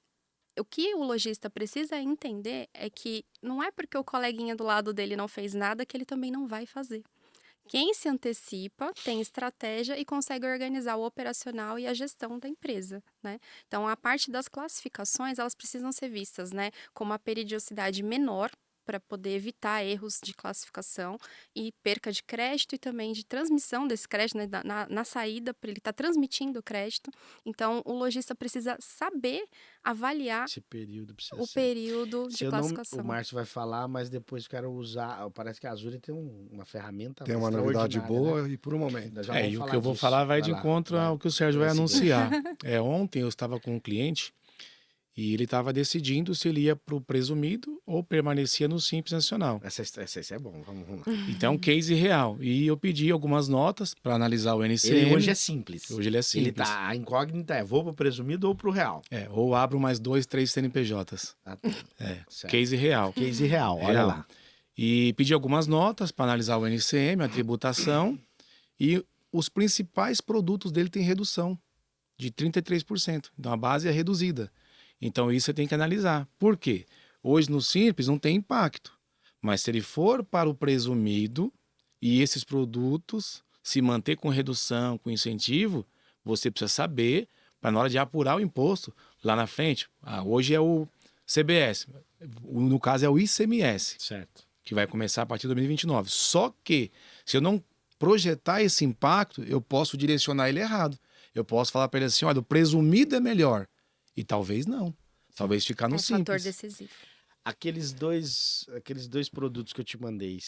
o que o lojista precisa entender é que não é porque o coleguinha do lado dele não fez nada que ele também não vai fazer. Quem se antecipa tem estratégia e consegue organizar o operacional e a gestão da empresa, né? Então, a parte das classificações, elas precisam ser vistas, né, com uma periodicidade menor, para poder evitar erros de classificação e perca de crédito e também de transmissão desse crédito, né, na saída, para ele estar transmitindo o crédito. Então, o lojista precisa saber avaliar Esse período precisa o ser. período Se de eu não, classificação. o Márcio vai falar, mas depois quero usar. Parece que a Azure tem uma ferramenta Tem uma novidade extraordinária, boa e por um momento. né? Já E vamos o que eu vou disso. falar vai de lá, encontro vai. ao que o Sérgio vai Vai seguir. anunciar. Ontem eu estava com um cliente e ele estava decidindo se ele ia para o presumido ou permanecia no Simples Nacional. Essa é bom, vamos lá. Então, case real. E eu pedi algumas notas para analisar o NCM. Ele hoje é simples. Hoje ele é simples. A incógnita é, vou pro presumido ou pro real? Ou abro mais 2, 3 CNPJs. Ah, tá. Certo. Case real. Case real, olha Real. lá. E pedi algumas notas para analisar o NCM, a tributação, e os principais produtos dele têm redução de 33%. Então, a base é reduzida. Então, isso você tem que analisar. Por quê? Hoje, no Simples, não tem impacto. Mas se ele for para o presumido e esses produtos se manter com redução, com incentivo, você precisa saber para na hora de apurar o imposto lá na frente. Hoje é o CBS, no caso é o ICMS, Certo. que vai começar a partir de 2029. Só que, se eu não projetar esse impacto, eu posso direcionar ele errado. Eu posso falar para ele assim, olha, o presumido é melhor. E talvez não. Talvez ficar no fator Simples. decisivo. Aqueles dois produtos que eu te mandei,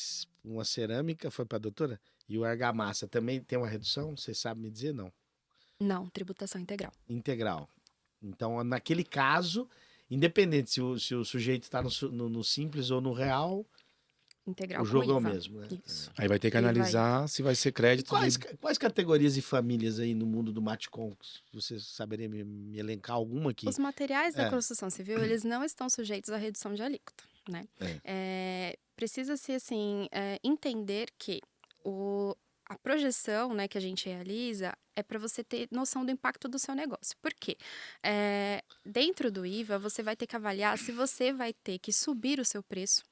uma cerâmica foi para a doutora e o argamassa também tem uma redução? Você sabe me dizer? Não. Não, tributação integral. Integral. Então, naquele caso, independente se o sujeito está no simples ou no real, Integral o jogo é com o IVA. mesmo, né? Isso. Aí vai ter que Ele vai- analisar se vai ser crédito. Quais categorias e famílias aí no mundo do Matcom? Você saberia me elencar alguma aqui? Os materiais da É. construção civil, eles não estão sujeitos à redução de alíquota, né? Precisa-se, assim, entender que a projeção, né, que a gente realiza é para você ter noção do impacto do seu negócio. Por quê? Dentro do IVA, você vai ter que avaliar se você vai ter que subir o seu preço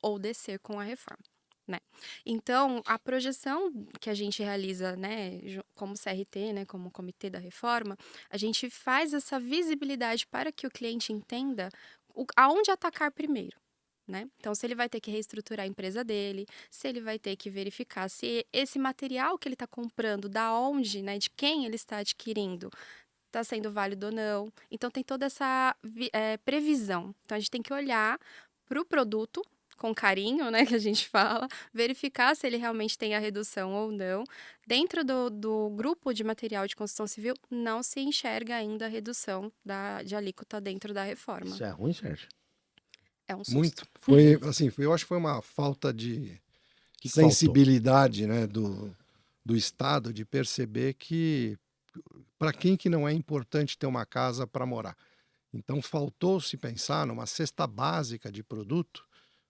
ou descer com a reforma, né? Então, a projeção que a gente realiza, né, como CRT, né, como Comitê da Reforma, a gente faz essa visibilidade para que o cliente entenda aonde atacar primeiro. Né? Então, se ele vai ter que reestruturar a empresa dele, se ele vai ter que verificar se esse material que ele está comprando, da onde, né, de quem ele está adquirindo, está sendo válido ou não. Então, tem toda essa previsão. Então, a gente tem que olhar para o produto com carinho, né, que a gente fala, verificar se ele realmente tem a redução ou não. Dentro do grupo de material de construção civil, não se enxerga ainda a redução de alíquota dentro da reforma. Isso é ruim, Sérgio? É um susto. Muito. Foi, assim, eu acho que foi uma falta de Que sensibilidade, né, do Estado de perceber que para quem que não é importante ter uma casa para morar. Então, faltou-se pensar numa cesta básica de produto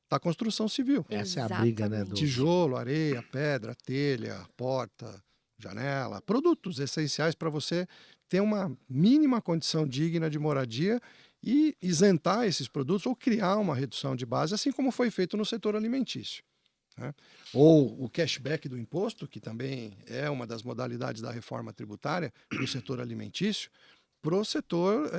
da construção civil. Essa é a briga, né? Exatamente. Tijolo, areia, pedra, telha, porta, janela, produtos essenciais para você ter uma mínima condição digna de moradia e isentar esses produtos ou criar uma redução de base, assim como foi feito no setor alimentício, né? Ou o cashback do imposto, que também é uma das modalidades da reforma tributária do setor alimentício, para o setor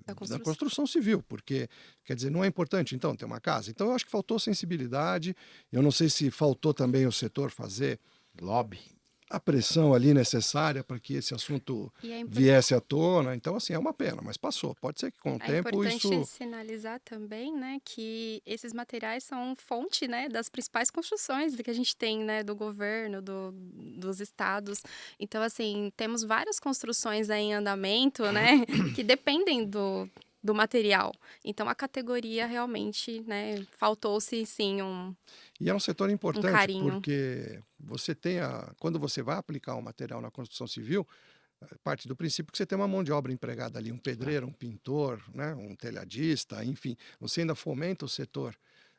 da construção civil, porque, quer dizer, não é importante, então, ter uma casa. Então, eu acho que faltou sensibilidade, eu não sei se faltou também o setor fazer Lobby. a pressão ali necessária para que esse assunto E é viesse à tona. Então, assim, é uma pena, mas passou. Pode ser que com o É tempo importante isso... sinalizar também, né, que esses materiais são fonte, né, das principais construções que a gente tem, né, do governo, dos estados. Então, assim, temos várias construções aí em andamento, né, que dependem do material. Então, a categoria realmente, né, faltou-se, sim, E é um setor importante, carinho. porque você tem quando você vai aplicar um material na construção civil, parte do princípio que você tem uma mão de obra empregada ali, um pedreiro, um pintor, né, um telhadista, enfim. Você ainda fomenta o setor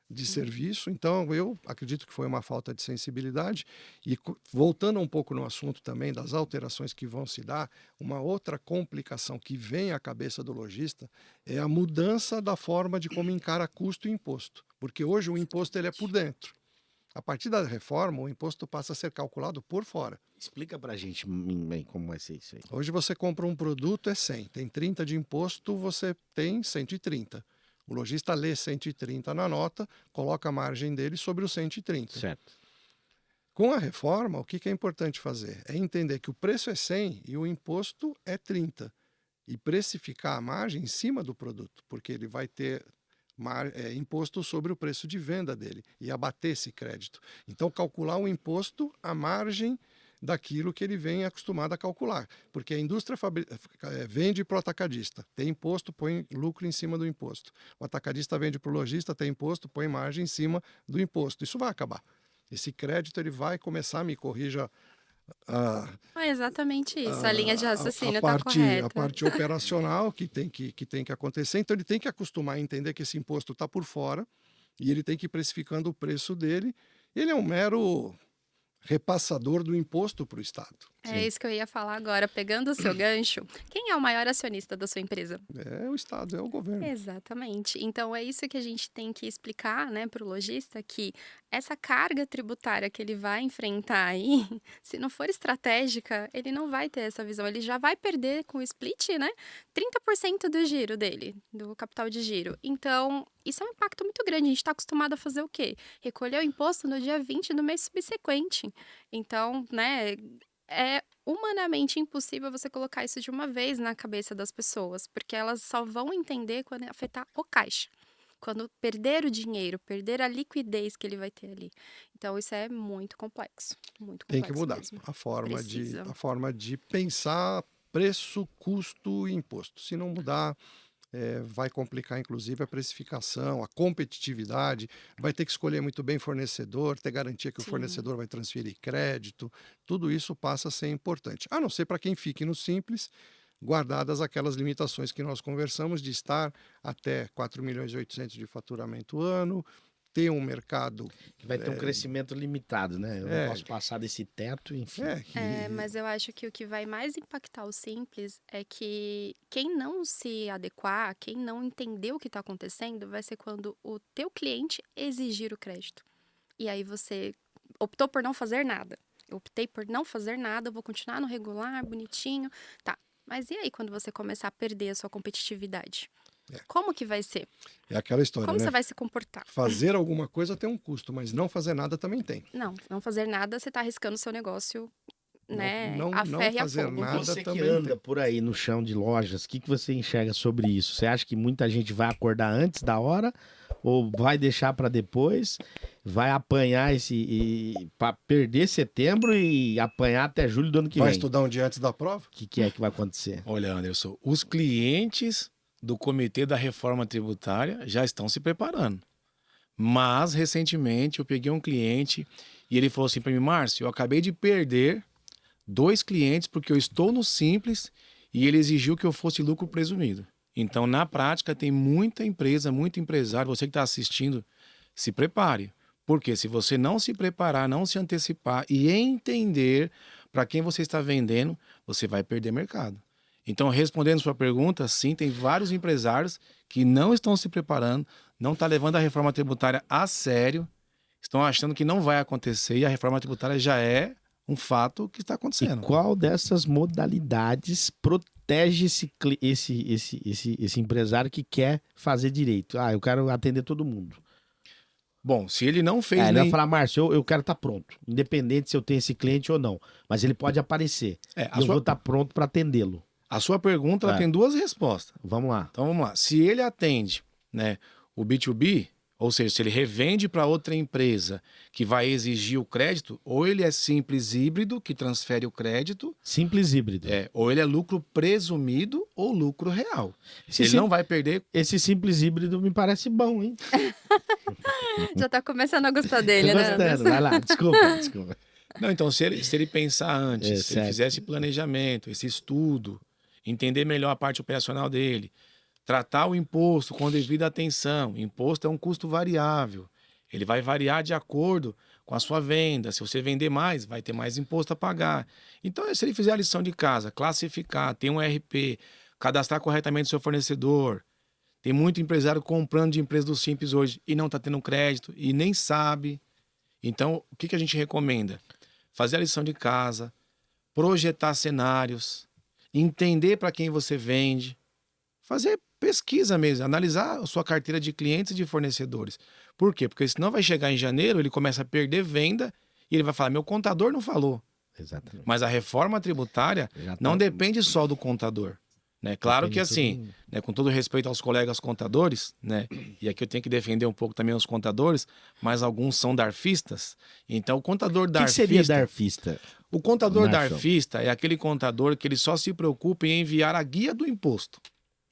de serviço, então eu acredito que foi uma falta de sensibilidade. E voltando um pouco no assunto também das alterações que vão se dar, uma outra complicação que vem à cabeça do lojista é a mudança da forma de como encara custo e imposto, porque hoje o imposto ele é por dentro. A partir da reforma, o imposto passa a ser calculado por fora. Explica pra gente bem como vai ser isso aí. Hoje você compra um produto, é 100. Tem 30 de imposto, você tem 130. O lojista lê 130 na nota, coloca a margem dele sobre os 130. Certo. Com a reforma, o que é importante fazer? É entender que o preço é 100 e o imposto é 30. E precificar a margem em cima do produto, porque ele vai ter imposto sobre o preço de venda dele e abater esse crédito. Então, calcular o imposto, a margem daquilo que ele vem acostumado a calcular. Porque a indústria vende para o atacadista, tem imposto, põe lucro em cima do imposto. O atacadista vende para o lojista, tem imposto, põe margem em cima do imposto. Isso vai acabar. Esse crédito ele vai começar, me corrija... É exatamente isso, a linha de raciocínio está a correta. parte operacional que tem que acontecer. Então, ele tem que acostumar a entender que esse imposto está por fora e ele tem que ir precificando o preço dele. Ele é um mero repassador do imposto para o Estado. É isso que eu ia falar agora, pegando o seu gancho. Quem é o maior acionista da sua empresa? É o Estado, é o governo. Exatamente. Então, é isso que a gente tem que explicar, né, para o lojista, que essa carga tributária que ele vai enfrentar aí, se não for estratégica, ele não vai ter essa visão. Ele já vai perder com o split, né, 30% do giro dele, do capital de giro. Então, isso é um impacto muito grande. A gente está acostumado a fazer o quê? Recolher o imposto no dia 20 do mês subsequente. Então, né, é humanamente impossível você colocar isso de uma vez na cabeça das pessoas, porque elas só vão entender quando afetar o caixa. Quando perder o dinheiro, perder a liquidez que ele vai ter ali. Então, isso é muito complexo. Muito complexo Tem que mudar mesmo. a Precisa. forma de pensar preço, custo e imposto. Se não mudar, vai complicar, inclusive, a precificação, a competitividade. Vai ter que escolher muito bem fornecedor, ter garantia que o Sim. fornecedor vai transferir crédito. Tudo isso passa a ser importante. A não ser para quem fique no simples, guardadas aquelas limitações que nós conversamos de estar até 4.800.000 de faturamento ano, ter um mercado... Que vai ter um crescimento limitado, né? Eu não posso passar desse teto, enfim. Mas eu acho que o que vai mais impactar o simples é que quem não se adequar, quem não entender o que está acontecendo, vai ser quando o teu cliente exigir o crédito. E aí você optou por não fazer nada. Eu optei por não fazer nada, eu vou continuar no regular, bonitinho. Tá, mas e aí quando você começar a perder a sua competitividade? Como que vai ser? É aquela história, Como né? você vai se comportar? Fazer alguma coisa tem um custo, mas não fazer nada também tem. Não fazer nada, você está arriscando o seu negócio, né? Não A ferro e a fazer fogo. nada Você que também anda tem. por aí no chão de lojas, o que você enxerga sobre isso? Você acha que muita gente vai acordar antes da hora ou vai deixar para depois? Vai apanhar para perder setembro e apanhar até julho do ano que Vai vem? estudar um dia antes da prova? O que é que vai acontecer? Olha, Anderson, os clientes do Comitê da Reforma Tributária já estão se preparando. Mas, recentemente, eu peguei um cliente e ele falou assim para mim: Márcio, eu acabei de perder 2 clientes porque eu estou no Simples e ele exigiu que eu fosse lucro presumido. Então, na prática, tem muita empresa, muito empresário, você que está assistindo, se prepare. Porque se você não se preparar, não se antecipar e entender para quem você está vendendo, você vai perder mercado. Então, respondendo sua pergunta, sim, tem vários empresários que não estão se preparando, não estão levando a reforma tributária a sério, estão achando que não vai acontecer e a reforma tributária já é um fato que está E acontecendo. qual dessas modalidades protege esse empresário que quer fazer direito? Ah, eu quero atender todo mundo. Bom, se ele não fez Ele nem... vai falar, Márcio, eu quero estar pronto, independente se eu tenho esse cliente ou não. Mas ele pode aparecer. a E eu sua- vou estar pronto para atendê-lo. A sua pergunta ela É. tem 2 respostas. Vamos lá. Então vamos lá. Se ele atende, né, o B2B, ou seja, se ele revende para outra empresa que vai exigir o crédito, ou ele é simples híbrido, que transfere o crédito, Simples híbrido. ou ele é lucro presumido ou lucro real. Esse Ele sim- não vai perder. Esse simples híbrido me parece bom, hein? Já tá começando a gostar dele, Tô né? gostando. Anderson? Vai lá, desculpa. Não, então, se ele pensar antes, É, se ele certo. fizer esse planejamento, esse estudo, entender melhor a parte operacional dele, tratar o imposto com devida atenção. Imposto é um custo variável. Ele vai variar de acordo com a sua venda. Se você vender mais, vai ter mais imposto a pagar. Então, se ele fizer a lição de casa, classificar, ter um RP, cadastrar corretamente o seu fornecedor. Tem muito empresário comprando de empresa do Simples hoje e não está tendo crédito e nem sabe. Então, o que a gente recomenda? Fazer a lição de casa, projetar cenários, entender para quem você vende, fazer pesquisa mesmo, analisar a sua carteira de clientes e de fornecedores. Por quê? Porque senão vai chegar em janeiro, ele começa a perder venda e ele vai falar, meu contador não falou. Exatamente. Mas a reforma tributária Já tá- não depende só do contador. Né? Claro que Depende de todo assim, mundo. né, com todo respeito aos colegas contadores, né, e aqui eu tenho que defender um pouco também os contadores, mas alguns são darfistas. Então o contador O que darfista... seria darfista? O contador Marshall? darfista é aquele contador que ele só se preocupa em enviar a guia do imposto.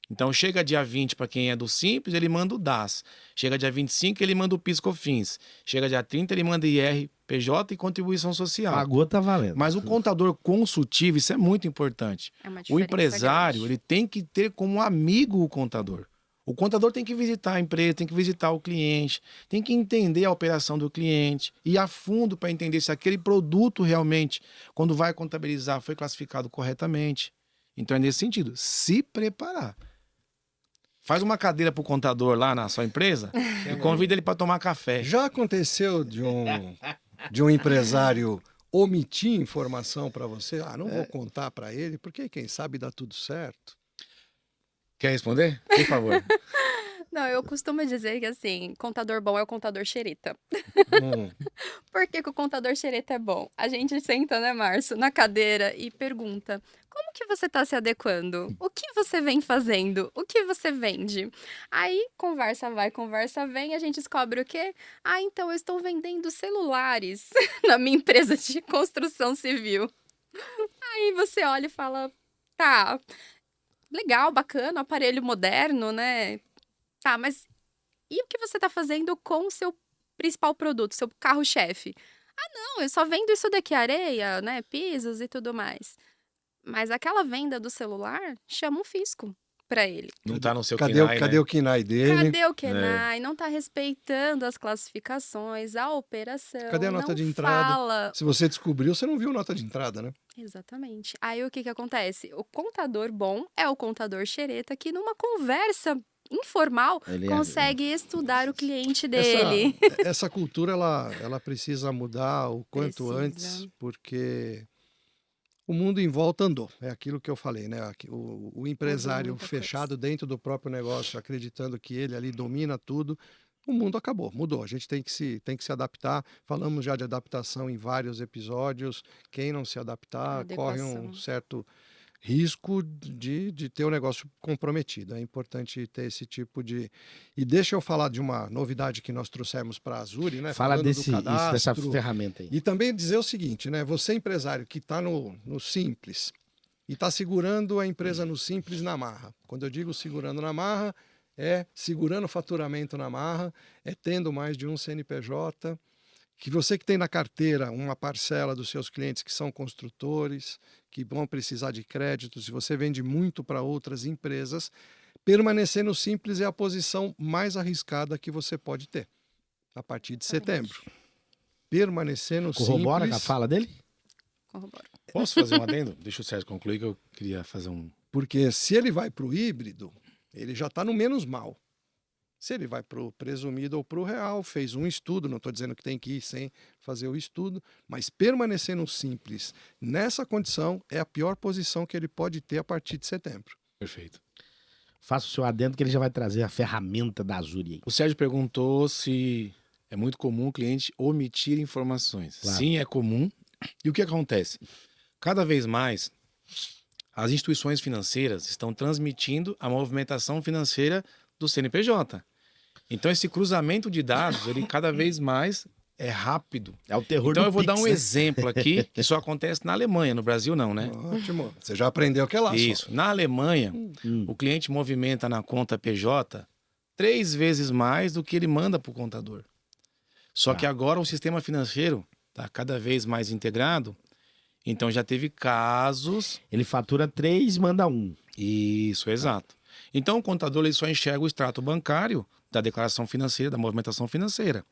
Então chega dia 20 para quem é do Simples, ele manda o DAS. Chega dia 25, ele manda o PIS/COFINS. Chega dia 30, ele manda IR, PJ e contribuição social. Pagou, tá valendo. Mas o contador consultivo, isso é muito importante. É uma O diferença empresário, grande. ele tem que ter como amigo o contador. O contador tem que visitar a empresa, tem que visitar o cliente, tem que entender a operação do cliente, ir a fundo para entender se aquele produto realmente, quando vai contabilizar, foi classificado corretamente. Então é nesse sentido, se preparar. Faz uma cadeira para o contador lá na sua empresa e convida ele para tomar café. Já aconteceu de um empresário omitir informação para você? Ah, não vou contar para ele, porque quem sabe dá tudo certo. Quer responder? Por favor. Não, eu costumo dizer que, assim, contador bom é o contador xereta. Por que que o contador xereta é bom? A gente senta, né, Márcio, na cadeira e pergunta: como que você está se adequando? O que você vem fazendo? O que você vende? Aí, conversa vai, conversa vem, a gente descobre o quê? Ah, então eu estou vendendo celulares na minha empresa de construção civil. Aí você olha e fala: tá, legal, bacana, aparelho moderno, né? Tá, mas e o que você está fazendo com o seu principal produto, seu carro-chefe? Ah, não, eu só vendo isso daqui, areia, né, pisos e tudo mais. Mas aquela venda do celular chama um fisco. para ele. Não tá no seu Cadê, KINAI, cadê né? o KINAI dele? Cadê o KENAI? Não está respeitando as classificações, a operação. Cadê a nota não de entrada? fala. Se você descobriu, você não viu nota de entrada, né? Exatamente. Aí o que que acontece? O contador bom é o contador xereta que numa conversa informal Ele é- consegue estudar o cliente dele. Essa cultura, ela precisa mudar o quanto Precisa. antes, porque o mundo em volta andou. É aquilo que eu falei, né? O empresário muita fechado dentro do próprio negócio, acreditando que ele ali domina tudo, o mundo acabou, mudou. A gente tem que se adaptar. Falamos já de adaptação em vários episódios. Quem não se adaptar corre um Adequação. certo risco de ter o negócio comprometido. É importante ter esse tipo de... E deixa eu falar de uma novidade que nós trouxemos para a Azuri, né? Fala Falando do dessa cadastro. ferramenta aí. E também dizer o seguinte, né? Você empresário que está no Simples e está segurando a empresa no Simples na marra. Quando eu digo segurando na marra, é segurando o faturamento na marra, é tendo mais de um CNPJ, que você que tem na carteira uma parcela dos seus clientes que são construtores, que vão precisar de crédito, se você vende muito para outras empresas, permanecer no Simples é a posição mais arriscada que você pode ter a partir de setembro. Permanecer no Corrobora com a Simples, fala dele? Corroboro. Posso fazer um adendo? Deixa o Sérgio concluir que eu queria fazer um... porque se ele vai para o híbrido, ele já está no menos mal. Se ele vai para o presumido ou para o real, fez um estudo, não estou dizendo que tem que ir sem fazer o estudo, mas permanecer no Simples nessa condição é a pior posição que ele pode ter a partir de setembro. Perfeito. Faça o seu adendo que ele já vai trazer a ferramenta da Azuri aí. O Sérgio perguntou se é muito comum o cliente omitir informações. Claro. Sim, é comum. E o que acontece? Cada vez mais, as instituições financeiras estão transmitindo a movimentação financeira do CNPJ. Então, esse cruzamento de dados, ele cada vez mais é rápido. É o terror Então, do eu vou dar Pix, um né? exemplo aqui, que só acontece na Alemanha, no Brasil não, né? Ótimo. Você já aprendeu que é lá. só. Isso. Na Alemanha, o cliente movimenta na conta PJ 3 vezes mais do que ele manda para o contador. Só que agora o sistema financeiro está cada vez mais integrado, então já teve casos... Ele fatura 3, manda 1. Isso, exato. Então o contador ele só enxerga o extrato bancário da declaração financeira, da movimentação financeira.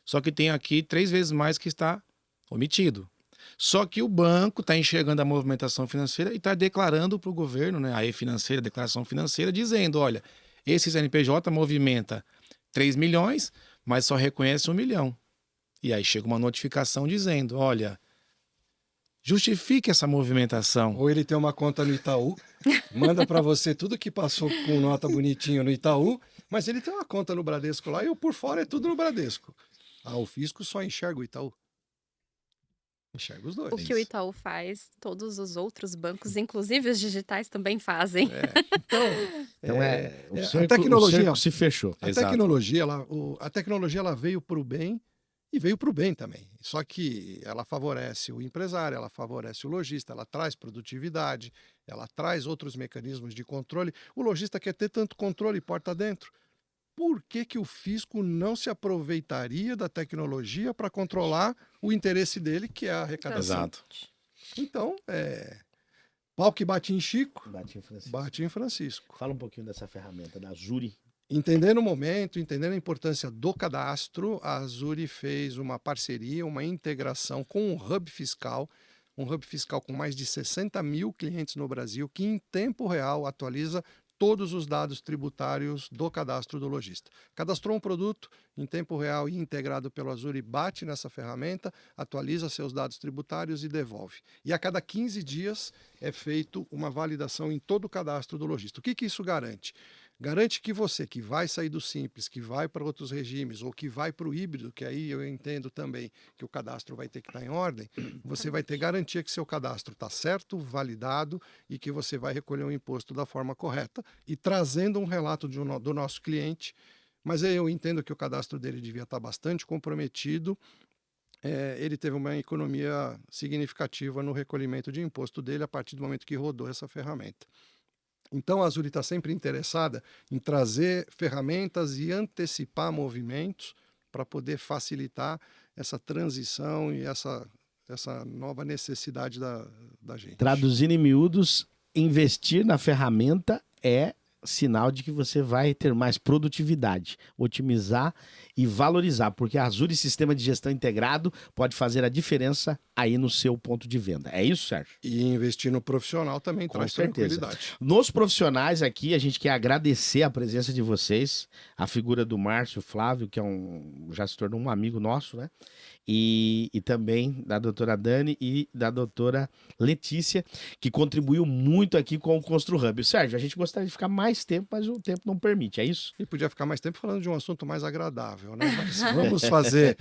Só que tem aqui 3 vezes mais que está omitido. Só que o banco está enxergando a movimentação financeira e está declarando para o governo, né, a E-Financeira, a declaração financeira, dizendo, olha, esse CNPJ movimenta 3 milhões, mas só reconhece 1 milhão. E aí chega uma notificação dizendo, olha, justifique essa movimentação. Ou ele tem uma conta no Itaú, manda para você tudo que passou com nota bonitinho no Itaú, mas ele tem uma conta no Bradesco lá e o por fora é tudo no Bradesco. Ah, o fisco só enxerga o Itaú. Enxerga os dois. O que o Itaú faz, todos os outros bancos, inclusive os digitais, também fazem. Então o cerco, a tecnologia, o cerco se fechou. a Exato. tecnologia, a tecnologia ela veio para o bem e veio para o bem também. Só que ela favorece o empresário, ela favorece o lojista, ela traz produtividade, ela traz outros mecanismos de controle. O lojista quer ter tanto controle porta dentro. Por que o fisco não se aproveitaria da tecnologia para controlar o interesse dele, que é a arrecadação? Exato. Então, pau que bate em Chico, Bate em Francisco. bate em Francisco. Fala um pouquinho dessa ferramenta da Azuri. Entendendo o momento, entendendo a importância do cadastro, a Azuri fez uma parceria, uma integração com um hub fiscal com mais de 60 mil clientes no Brasil, que em tempo real atualiza todos os dados tributários do cadastro do lojista. Cadastrou um produto em tempo real e integrado pelo Azuri, bate nessa ferramenta, atualiza seus dados tributários e devolve. E a cada 15 dias é feito uma validação em todo o cadastro do lojista. O que isso garante? Garante que você que vai sair do Simples, que vai para outros regimes ou que vai para o híbrido, que aí eu entendo também que o cadastro vai ter que estar em ordem, você vai ter garantia que seu cadastro está certo, validado e que você vai recolher o imposto da forma correta e trazendo um relato do nosso cliente. Mas eu entendo que o cadastro dele devia estar bastante comprometido. Ele teve uma economia significativa no recolhimento de imposto dele a partir do momento que rodou essa ferramenta. Então, a Azuri está sempre interessada em trazer ferramentas e antecipar movimentos para poder facilitar essa transição e essa nova necessidade da gente. Traduzindo em miúdos, investir na ferramenta é sinal de que você vai ter mais produtividade, otimizar e valorizar, porque a Azure Sistema de Gestão Integrado pode fazer a diferença aí no seu ponto de venda. É isso, Sérgio? E investir no profissional também Com traz certeza. tranquilidade. Nos profissionais aqui, a gente quer agradecer a presença de vocês, a figura do Márcio Flávio, que já se tornou um amigo nosso, né? E também da doutora Dani e da doutora Letícia, que contribuiu muito aqui com o Constru Hub. Sérgio, a gente gostaria de ficar mais tempo, mas o tempo não permite, é isso? E podia ficar mais tempo falando de um assunto mais agradável, né? Mas vamos fazer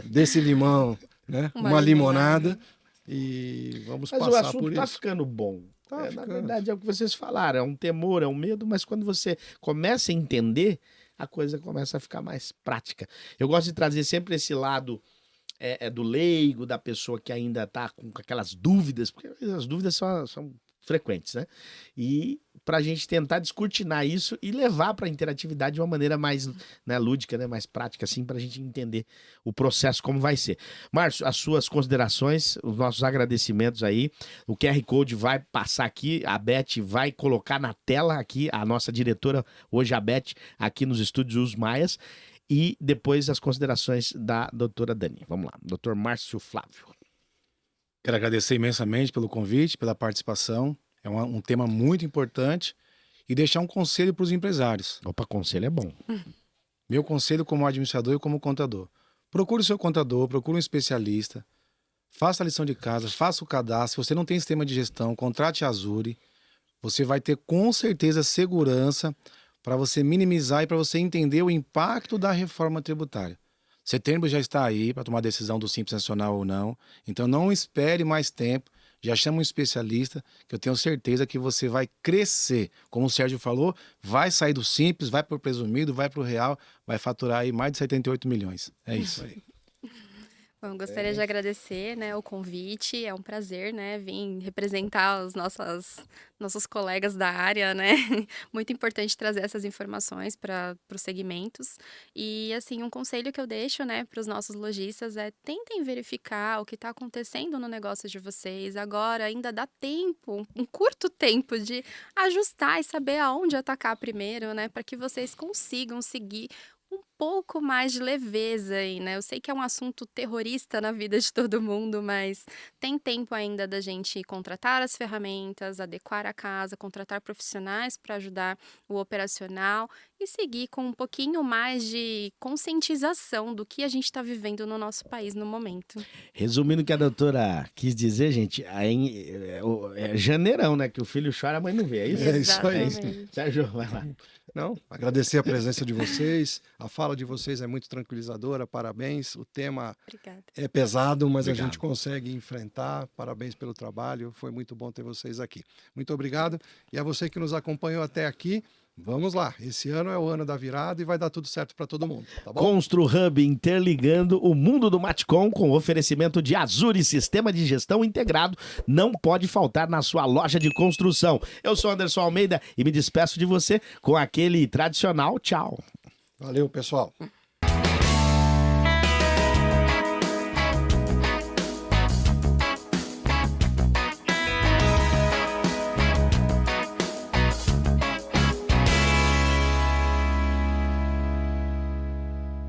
desse limão, né? Uma limonada e vamos Mas o passar assunto por tá isso. ficando bom. Tá Na ficando. verdade, é o que vocês falaram, é um temor, é um medo, mas quando você começa a entender, a coisa começa a ficar mais prática. Eu gosto de trazer sempre esse lado do leigo, da pessoa que ainda está com aquelas dúvidas, porque as dúvidas são frequentes, né? E para a gente tentar descortinar isso e levar para a interatividade de uma maneira mais, né, lúdica, né, mais prática, assim, para a gente entender o processo, como vai ser. Márcio, as suas considerações, os nossos agradecimentos aí, o QR Code vai passar aqui, a Beth vai colocar na tela aqui, a nossa diretora, hoje a Beth, aqui nos estúdios Os Maias, e depois as considerações da doutora Dani. Vamos lá, doutor Márcio Flávio. Quero agradecer imensamente pelo convite, pela participação. É um tema muito importante e deixar um conselho para os empresários. Opa, conselho é bom. Meu conselho como administrador e como contador. Procure o seu contador, procure um especialista, faça a lição de casa, faça o cadastro. Se você não tem sistema de gestão, contrate a Azure. Você vai ter com certeza segurança para você minimizar e para você entender o impacto da reforma tributária. Setembro já está aí para tomar a decisão do Simples Nacional ou não. Então não espere mais tempo. Já chama um especialista, que eu tenho certeza que você vai crescer. Como o Sérgio falou, vai sair do Simples, vai para o presumido, vai para o real, vai faturar aí mais de 78 milhões. É isso aí. Bom, gostaria de agradecer, né, o convite. É um prazer, né, vir representar os nossos colegas da área, né? Muito importante trazer essas informações para os segmentos. E, assim, um conselho que eu deixo, né, para os nossos lojistas é tentem verificar o que está acontecendo no negócio de vocês. Agora ainda dá tempo, um curto tempo de ajustar e saber aonde atacar primeiro, né, para que vocês consigam seguir um pouco mais de leveza aí, né? Eu sei que é um assunto terrorista na vida de todo mundo, mas tem tempo ainda da gente contratar as ferramentas, adequar a casa, contratar profissionais para ajudar o operacional e seguir com um pouquinho mais de conscientização do que a gente está vivendo no nosso país no momento. Resumindo o que a doutora quis dizer, gente, é janeirão, né? Que o filho chora, a mãe não vê. É isso? É isso aí. Exatamente. Sérgio, vai lá. Não, agradecer a presença de vocês. A fala de vocês é muito tranquilizadora. Parabéns. O tema Obrigada. é pesado, mas Obrigado. a gente consegue enfrentar. Parabéns pelo trabalho. Foi muito bom ter vocês aqui. Muito obrigado. E a você que nos acompanhou até aqui, vamos lá. Esse ano é o ano da virada e vai dar tudo certo para todo mundo, tá bom? Constru Hub interligando o mundo do Matcom com oferecimento de Azure Sistema de Gestão Integrado. Não pode faltar na sua loja de construção. Eu sou Anderson Almeida e me despeço de você com aquele tradicional tchau. Valeu, pessoal.